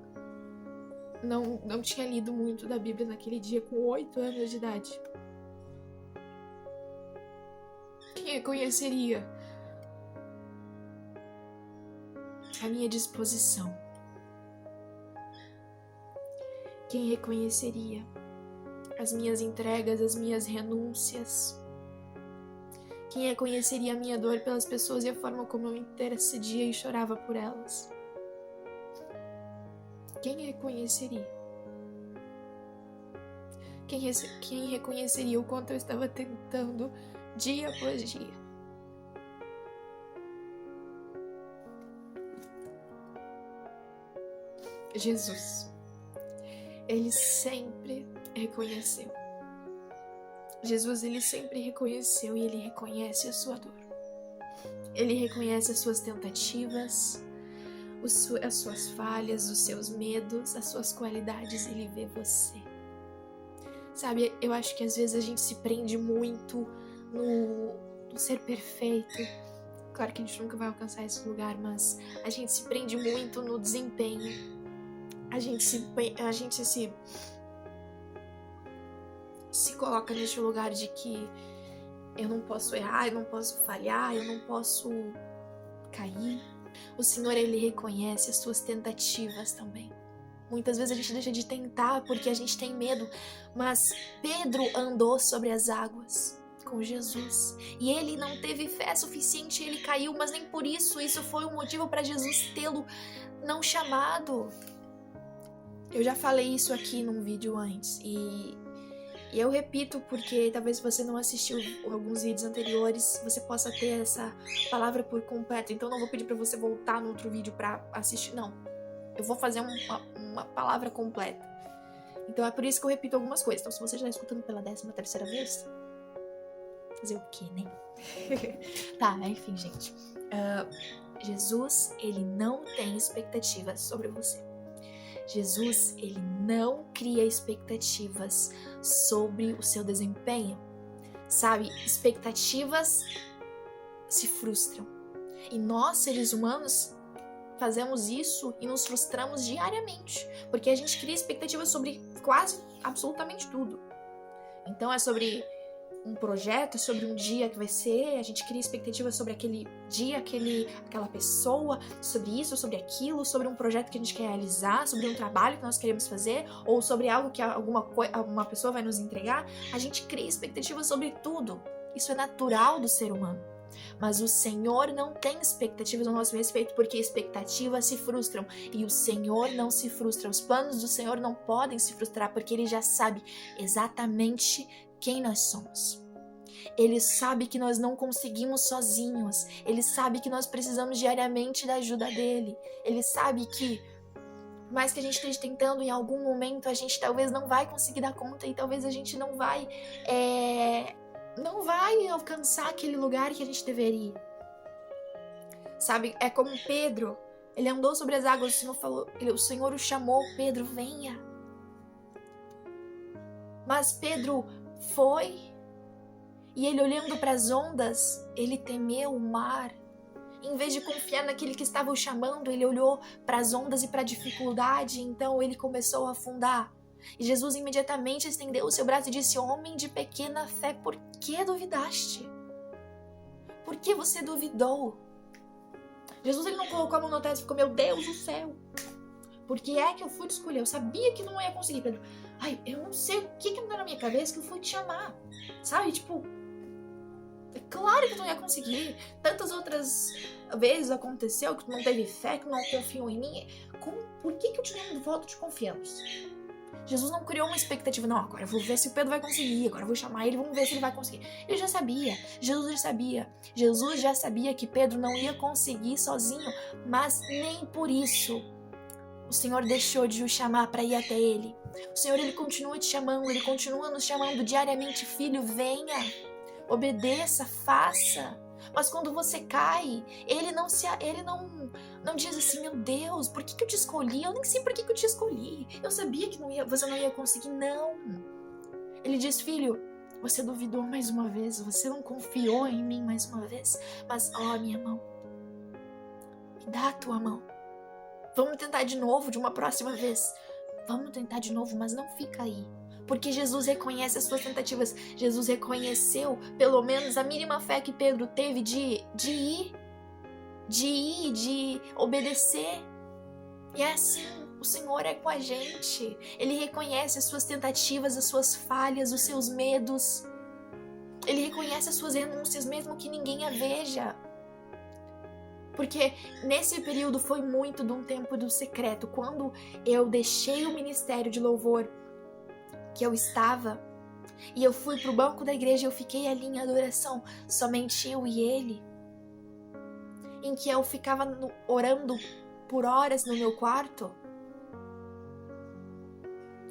não tinha lido muito da Bíblia naquele dia com 8 anos de idade? Quem reconheceria a minha disposição? Quem reconheceria as minhas entregas, as minhas renúncias? Quem reconheceria a minha dor pelas pessoas e a forma como eu intercedia e chorava por elas? Quem reconheceria? Quem reconheceria o quanto eu estava tentando dia após dia? Jesus. Ele sempre reconheceu. Jesus, ele sempre reconheceu, e ele reconhece a sua dor. Ele reconhece as suas tentativas, as suas falhas, os seus medos, as suas qualidades. Ele vê você. Sabe, eu acho que às vezes a gente se prende muito no ser perfeito. Claro que a gente nunca vai alcançar esse lugar, mas a gente se prende muito no desempenho. A gente se coloca neste lugar de que eu não posso errar, eu não posso falhar, eu não posso cair. O Senhor, Ele reconhece as suas tentativas também. Muitas vezes a gente deixa de tentar porque a gente tem medo, mas Pedro andou sobre as águas com Jesus e ele não teve fé suficiente, ele caiu, mas nem por isso foi um motivo para Jesus tê-lo não chamado. Eu já falei isso aqui num vídeo antes e eu repito porque talvez se você não assistiu alguns vídeos anteriores, você possa ter essa palavra por completo. Então não vou pedir para você voltar no outro vídeo para assistir, não. Eu vou fazer uma palavra completa. Então é por isso que eu repito algumas coisas. Então se você já está escutando pela 13ª vez, fazer o quê, né? Tá, enfim, gente. Jesus, ele não tem expectativas sobre você. Jesus, ele não cria expectativas sobre o seu desempenho. Sabe, expectativas se frustram. E nós, seres humanos, fazemos isso e nos frustramos diariamente. Porque a gente cria expectativas sobre quase absolutamente tudo. Então é sobre um projeto, sobre um dia que vai ser, a gente cria expectativas sobre aquele dia, aquela pessoa, sobre isso, sobre aquilo, sobre um projeto que a gente quer realizar, sobre um trabalho que nós queremos fazer, ou sobre algo que alguma pessoa vai nos entregar. A gente cria expectativas sobre tudo. Isso é natural do ser humano. Mas o Senhor não tem expectativas ao nosso respeito, porque expectativas se frustram e o Senhor não se frustra. Os planos do Senhor não podem se frustrar, porque Ele já sabe exatamente quem nós somos. Ele sabe que nós não conseguimos sozinhos. Ele sabe que nós precisamos diariamente da ajuda dele. Ele sabe que, por mais que a gente esteja tentando, em algum momento a gente talvez não vai conseguir dar conta e talvez a gente não vai alcançar aquele lugar que a gente deveria. Sabe, é como Pedro. Ele andou sobre as águas, o Senhor o chamou, Pedro, venha. Mas Pedro foi, e ele olhando para as ondas, ele temeu o mar. Em vez de confiar naquele que estava o chamando, ele olhou para as ondas e para a dificuldade, então ele começou a afundar. E Jesus imediatamente estendeu o seu braço e disse: homem de pequena fé, por que duvidaste? Por que você duvidou? Jesus, ele não colocou a mão no teto e ficou: meu Deus do céu, por que é que eu fui te escolher? Eu sabia que não ia conseguir, Pedro. Ai, eu não sei o que me deu na minha cabeça que eu fui te chamar. Sabe, tipo, é claro que tu não ia conseguir. Tantas outras vezes aconteceu que tu não teve fé, que tu não confiou em mim. Por que eu te dei um voto de confiança? Jesus não criou uma expectativa, não, agora eu vou ver se o Pedro vai conseguir, agora eu vou chamar ele, vamos ver se ele vai conseguir. Ele já sabia, Jesus já sabia que Pedro não ia conseguir sozinho, mas nem por isso o Senhor deixou de o chamar para ir até ele. O Senhor, ele continua te chamando, ele continua nos chamando diariamente: filho, venha, obedeça, faça. Mas quando você cai, ele não diz assim: meu Deus, por que eu te escolhi? Eu nem sei por que eu te escolhi. Eu sabia que você não ia conseguir. Não. Ele diz: filho, você duvidou mais uma vez, você não confiou em mim mais uma vez, mas ó, minha mão, me dá a tua mão. Vamos tentar de novo, de uma próxima vez. Vamos tentar de novo, mas não fica aí. Porque Jesus reconhece as suas tentativas. Jesus reconheceu, pelo menos, a mínima fé que Pedro teve de obedecer. E é assim, o Senhor é com a gente. Ele reconhece as suas tentativas, as suas falhas, os seus medos. Ele reconhece as suas renúncias, mesmo que ninguém a veja. Porque nesse período foi muito de um tempo do secreto. Quando eu deixei o ministério de louvor que eu estava e eu fui pro banco da igreja, eu fiquei ali em adoração, somente eu e ele, em que eu ficava orando por horas no meu quarto,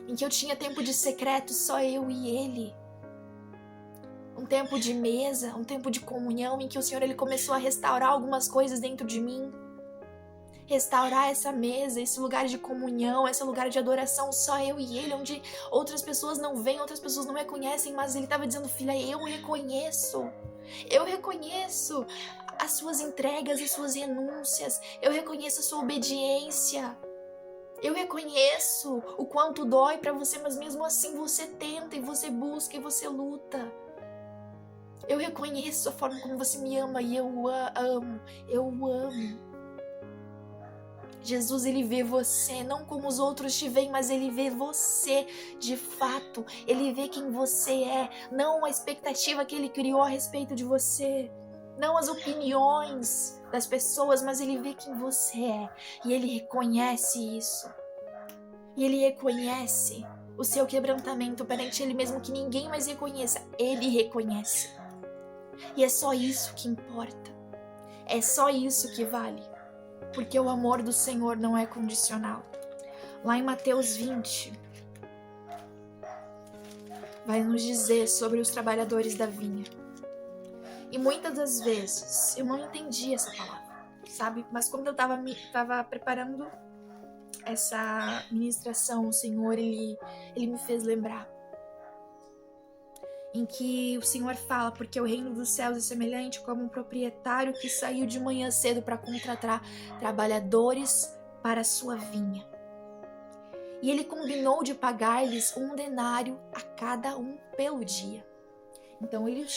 em que eu tinha tempo de secreto, só eu e ele. Um tempo de mesa, um tempo de comunhão, em que o Senhor, ele começou a restaurar algumas coisas dentro de mim. Restaurar essa mesa, esse lugar de comunhão, esse lugar de adoração, só eu e ele, onde outras pessoas não veem, outras pessoas não reconhecem, mas ele estava dizendo: filha, eu reconheço as suas entregas, as suas renúncias, eu reconheço a sua obediência. Eu reconheço o quanto dói para você, mas mesmo assim você tenta e você busca e você luta. Eu reconheço a forma como você me ama e eu amo. Jesus, ele vê você, não como os outros te veem, mas ele vê você de fato. Ele vê quem você é, não a expectativa que ele criou a respeito de você, não as opiniões das pessoas, mas ele vê quem você é. E ele reconhece isso. E ele reconhece o seu quebrantamento perante ele mesmo, que ninguém mais reconheça. Ele reconhece. E é só isso que importa. É só isso que vale. Porque o amor do Senhor não é condicional. Lá em Mateus 20, vai nos dizer sobre os trabalhadores da vinha. E muitas das vezes eu não entendi essa palavra, sabe? Mas quando eu tava preparando essa ministração, o Senhor, ele me fez lembrar. Em que o Senhor fala, porque o reino dos céus é semelhante como um proprietário que saiu de manhã cedo para contratar trabalhadores para a sua vinha. E ele combinou de pagar-lhes 1 denário a cada um pelo dia. Então ele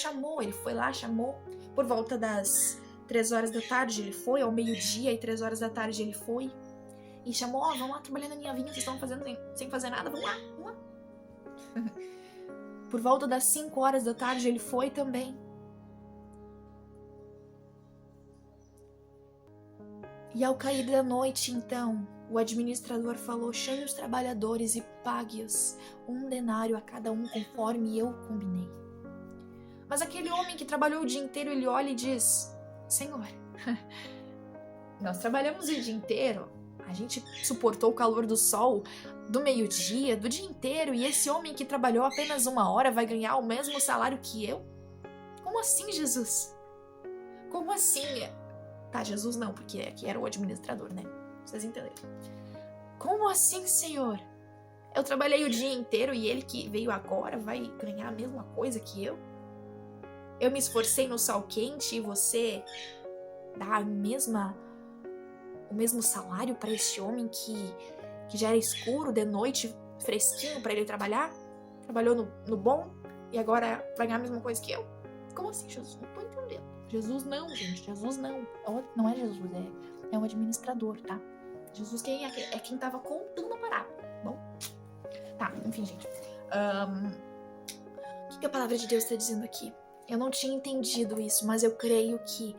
foi lá, chamou, por volta das 3 horas da tarde ele foi, ao meio-dia e 3 horas da tarde ele foi. E chamou, vamos lá trabalhar na minha vinha, vocês estão fazendo sem fazer nada, vamos lá. Por volta das 5 horas da tarde ele foi também. E ao cair da noite, então, o administrador falou, chame os trabalhadores e pague-os 1 denário a cada um, conforme eu combinei. Mas aquele homem que trabalhou o dia inteiro, ele olha e diz, Senhor, nós trabalhamos o dia inteiro, a gente suportou o calor do sol, do meio-dia, do dia inteiro, e esse homem que trabalhou apenas 1 hora vai ganhar o mesmo salário que eu? Como assim, Jesus? Como assim? Tá, Jesus não, porque aqui era o administrador, né? Vocês entenderam. Como assim, Senhor? Eu trabalhei o dia inteiro e ele que veio agora vai ganhar a mesma coisa que eu? Eu me esforcei no sol quente e você dá o mesmo salário para esse homem que já era escuro, de noite, fresquinho para ele trabalhar? Trabalhou no bom e agora vai ganhar a mesma coisa que eu? Como assim, Jesus? Não tô entendendo. Jesus não, gente. Jesus não. Não é Jesus, é um administrador, tá? Jesus é quem tava contando a parábola, bom? Tá, enfim, gente. O que a palavra de Deus está dizendo aqui? Eu não tinha entendido isso, mas eu creio que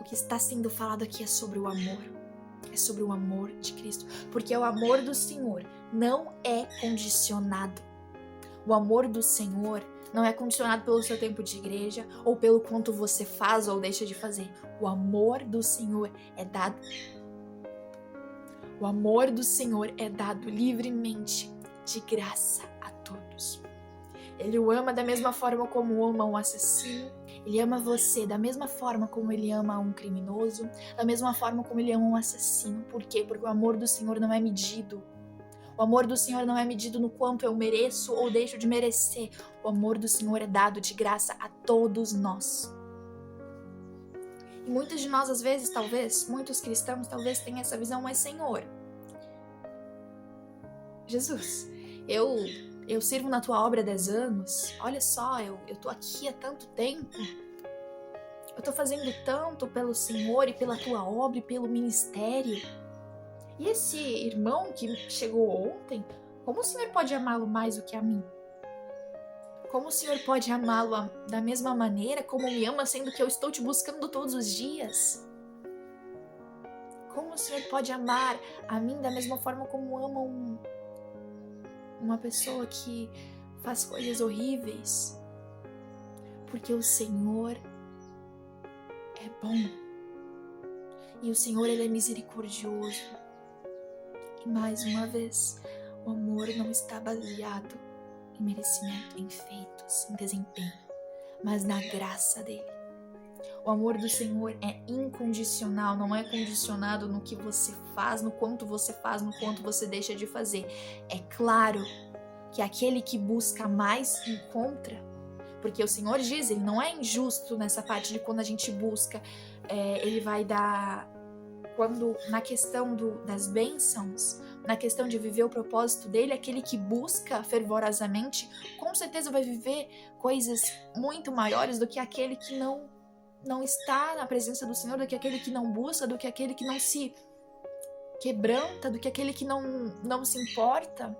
o que está sendo falado aqui é sobre o amor. É sobre o amor de Cristo. Porque o amor do Senhor não é condicionado. O amor do Senhor não é condicionado pelo seu tempo de igreja ou pelo quanto você faz ou deixa de fazer. O amor do Senhor é dado. O amor do Senhor é dado livremente, de graça a todos. Ele o ama da mesma forma como ama um assassino. Ele ama você da mesma forma como ele ama um criminoso, da mesma forma como ele ama um assassino. Por quê? Porque o amor do Senhor não é medido. O amor do Senhor não é medido no quanto eu mereço ou deixo de merecer. O amor do Senhor é dado de graça a todos nós. E muitos de nós, às vezes, muitos cristãos, tenham essa visão, mas Senhor, Jesus, eu sirvo na tua obra há 10 anos, olha só, eu tô aqui há tanto tempo, eu tô fazendo tanto pelo Senhor e pela tua obra e pelo ministério. E esse irmão que chegou ontem, como o Senhor pode amá-lo mais do que a mim? Como o Senhor pode amá-lo da mesma maneira como me ama, sendo que eu estou te buscando todos os dias? Como o Senhor pode amar a mim da mesma forma como ama uma pessoa que faz coisas horríveis? Porque o Senhor é bom. E o Senhor, ele é misericordioso. E mais uma vez, o amor não está baseado em merecimento, em feitos, em desempenho, mas na graça dele. O amor do Senhor é incondicional, não é condicionado no que você faz, no quanto você faz, no quanto você deixa de fazer. É claro que aquele que busca mais encontra, porque o Senhor diz, ele não é injusto nessa parte de quando a gente busca, ele vai dar, quando na questão das bênçãos, na questão de viver o propósito dele, aquele que busca fervorosamente, com certeza vai viver coisas muito maiores do que aquele que não está na presença do Senhor, do que aquele que não busca, do que aquele que quebranta, do que aquele que não se importa.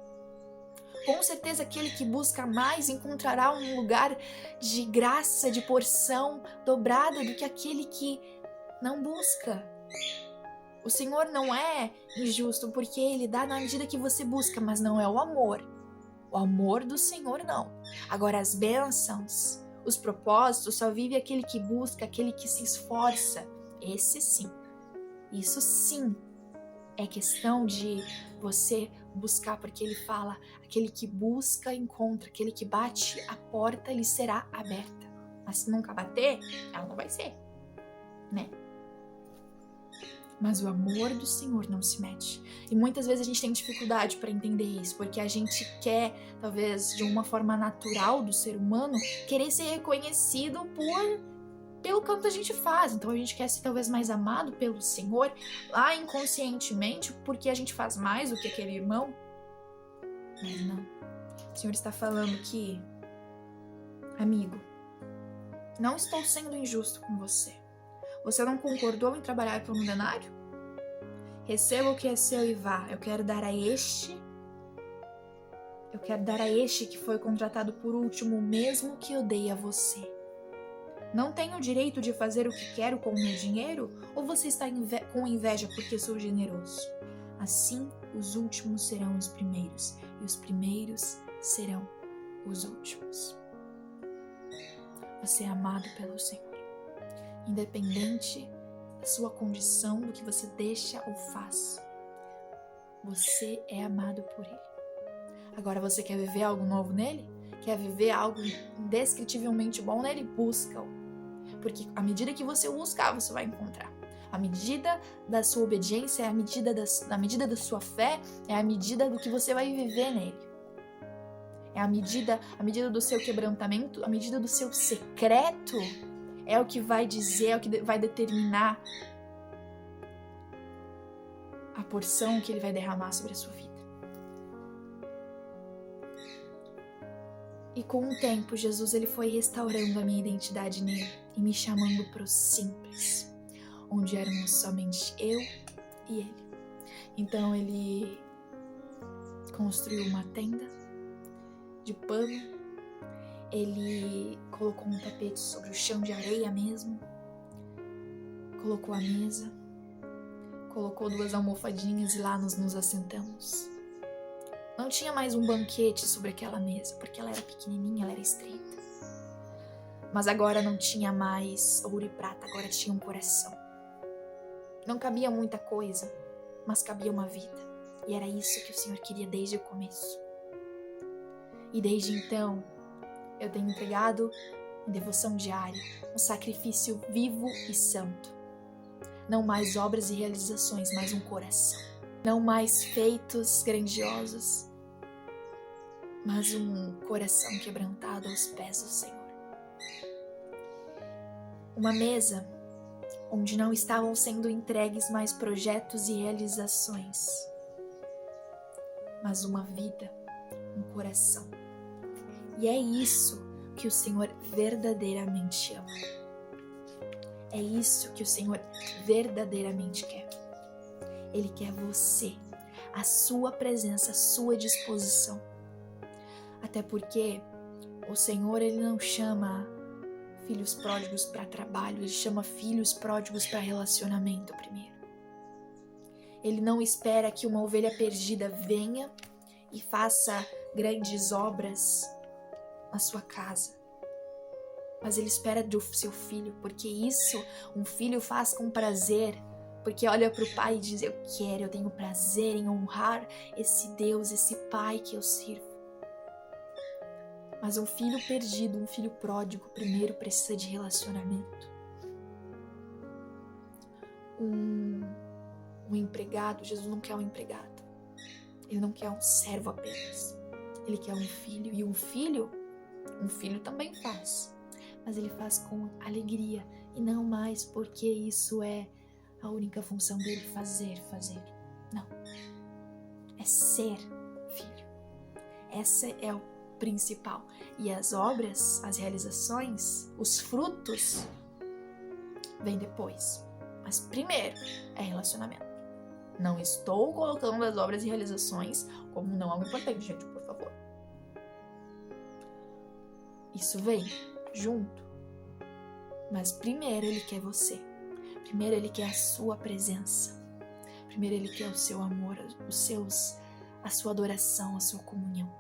Com certeza aquele que busca mais encontrará um lugar de graça, de porção dobrada do que aquele que não busca. O Senhor não é injusto porque Ele dá na medida que você busca, mas não é o amor. O amor do Senhor não. Agora as bênçãos, os propósitos, só vive aquele que busca, aquele que se esforça. Esse sim. Isso sim é questão de você buscar, porque Ele fala, aquele que busca, encontra, aquele que bate, a porta lhe será aberta. Mas se nunca bater, ela não vai ser, né? Mas o amor do Senhor não se mete. E muitas vezes a gente tem dificuldade para entender isso, porque a gente quer, talvez de uma forma natural do ser humano, querer ser reconhecido pelo quanto a gente faz. Então a gente quer ser talvez mais amado pelo Senhor, lá inconscientemente, porque a gente faz mais do que aquele irmão. Mas não. O Senhor está falando que, amigo, não estou sendo injusto com você. Você não concordou em trabalhar por um denário? Receba o que é seu e vá. Eu quero dar a este que foi contratado por último, o mesmo que eu dei a você. Não tenho o direito de fazer o que quero com o meu dinheiro? Ou você está com inveja porque sou generoso? Assim, os últimos serão os primeiros, e os primeiros serão os últimos. Você é amado pelo Senhor. Independente da sua condição, do que você deixa ou faz, você é amado por Ele. Agora você quer viver algo novo nele? Quer viver algo indescritivelmente bom nele? Busca-o. Porque à medida que você o buscar, você vai encontrar. A medida da sua obediência é a medida da sua fé, é a medida do que você vai viver nele. É a medida do seu quebrantamento, a medida do seu secreto. É o que vai dizer, é o que vai determinar a porção que Ele vai derramar sobre a sua vida. E com o tempo, Jesus ele foi restaurando a minha identidade nele e me chamando para o simples, onde éramos somente eu e Ele. Então Ele construiu uma tenda de pano. Ele colocou um tapete sobre o chão de areia mesmo, colocou a mesa, colocou 2 almofadinhas e lá nos assentamos. Não tinha mais um banquete sobre aquela mesa, porque ela era pequenininha, ela era estreita. Mas agora não tinha mais ouro e prata, agora tinha um coração. Não cabia muita coisa, mas cabia uma vida. E era isso que o Senhor queria desde o começo. E desde então, eu tenho entregado em devoção diária um sacrifício vivo e santo. Não mais obras e realizações, mas um coração. Não mais feitos grandiosos, mas um coração quebrantado aos pés do Senhor. Uma mesa onde não estavam sendo entregues mais projetos e realizações, mas uma vida, um coração. E é isso que o Senhor verdadeiramente ama. É isso que o Senhor verdadeiramente quer. Ele quer você, a sua presença, a sua disposição. Até porque o Senhor ele não chama filhos pródigos para trabalho, Ele chama filhos pródigos para relacionamento primeiro. Ele não espera que uma ovelha perdida venha e faça grandes obras na sua casa. Mas Ele espera do seu filho, porque isso um filho faz com prazer, porque olha para o pai e diz, eu tenho prazer em honrar esse Deus, esse pai que eu sirvo. Mas um filho perdido, um filho pródigo, primeiro precisa de relacionamento. Um empregado, Jesus não quer um empregado. Ele não quer um servo apenas. Ele quer um filho. E um filho também faz. Mas ele faz com alegria. E não mais porque isso é a única função dele, fazer. Não. É ser filho. Essa é o principal. E as obras, as realizações, os frutos vêm depois. Mas primeiro é relacionamento. Não estou colocando as obras e realizações como não algo importante, gente, por favor. Isso vem junto. Mas primeiro Ele quer você. Primeiro Ele quer a sua presença. Primeiro Ele quer o seu amor, a sua adoração, a sua comunhão.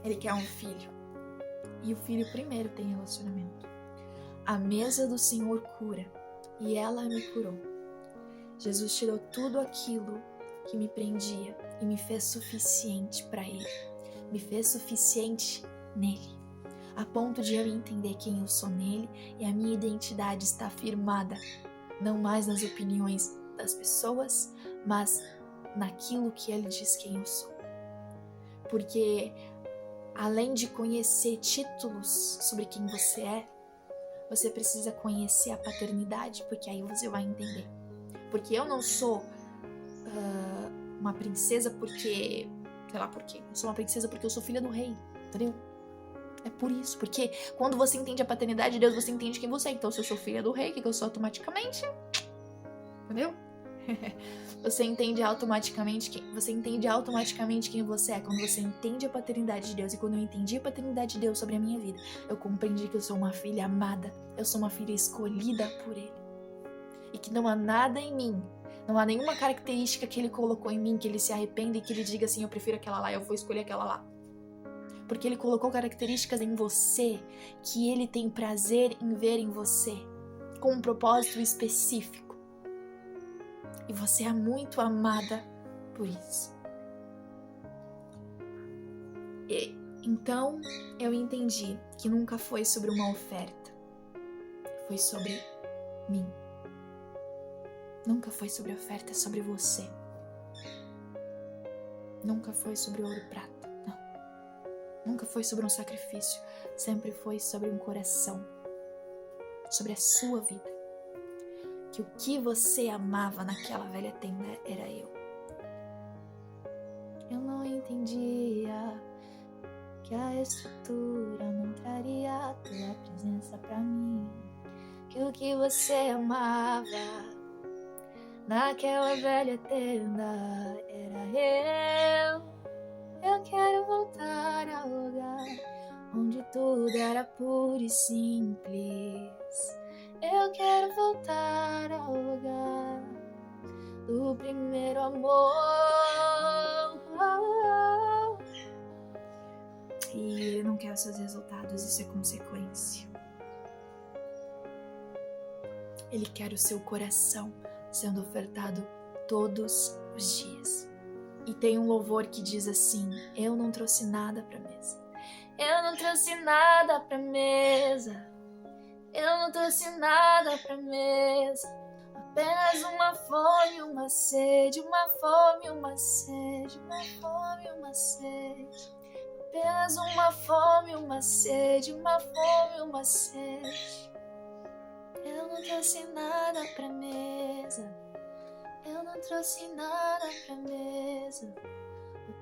Ele quer um filho. E o filho primeiro tem relacionamento. A mesa do Senhor cura. E ela me curou. Jesus tirou tudo aquilo que me prendia e me fez suficiente para Ele. Me fez suficiente nele. A ponto de eu entender quem eu sou nele e a minha identidade está firmada, não mais nas opiniões das pessoas, mas naquilo que Ele diz quem eu sou. Porque além de conhecer títulos sobre quem você é, você precisa conhecer a paternidade, porque aí você vai entender. Porque eu não sou uma princesa porque... sei lá por quê. Eu sou uma princesa porque eu sou filha do rei, entendeu? É por isso, porque quando você entende a paternidade de Deus, você entende quem você é. Então, se eu sou filha do rei, o que eu sou automaticamente? Entendeu? Você entende automaticamente quem você é. Quando você entende a paternidade de Deus. E quando eu entendi a paternidade de Deus sobre a minha vida, eu compreendi que eu sou uma filha amada. Eu sou uma filha escolhida por Ele. E que não há nada em mim, não há nenhuma característica que Ele colocou em mim, que Ele se arrependa e que Ele diga assim, eu prefiro aquela lá, eu vou escolher aquela lá. Porque Ele colocou características em você que Ele tem prazer em ver em você, com um propósito específico. E você é muito amada por isso. Então, eu entendi que nunca foi sobre uma oferta. Foi sobre mim. Nunca foi sobre oferta, é sobre você. Nunca foi sobre ouro e prata, não. Nunca foi sobre um sacrifício. Sempre foi sobre um coração. Sobre a sua vida. Que o que você amava naquela velha tenda era eu. Eu não entendia que a estrutura não traria a tua presença pra mim. Que o que você amava naquela velha tenda era eu. Eu quero voltar ao lugar onde tudo era puro e simples. Eu quero voltar ao lugar do primeiro amor. E Ele não quer os seus resultados, isso é consequência. Ele quer o seu coração sendo ofertado todos os dias. E tem um louvor que diz assim, eu não trouxe nada pra mesa. Eu não trouxe nada pra mesa. Eu não trouxe nada pra mesa, apenas uma fome, uma sede, uma fome, uma sede, uma fome, uma sede. Apenas uma fome, uma sede, uma fome, uma sede. Eu não trouxe nada pra mesa, eu não trouxe nada pra mesa.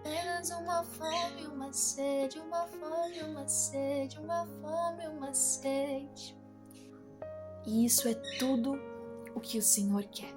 Apenas uma fome, uma sede, uma fome, uma sede, uma fome, uma sede. E isso é tudo o que o Senhor quer.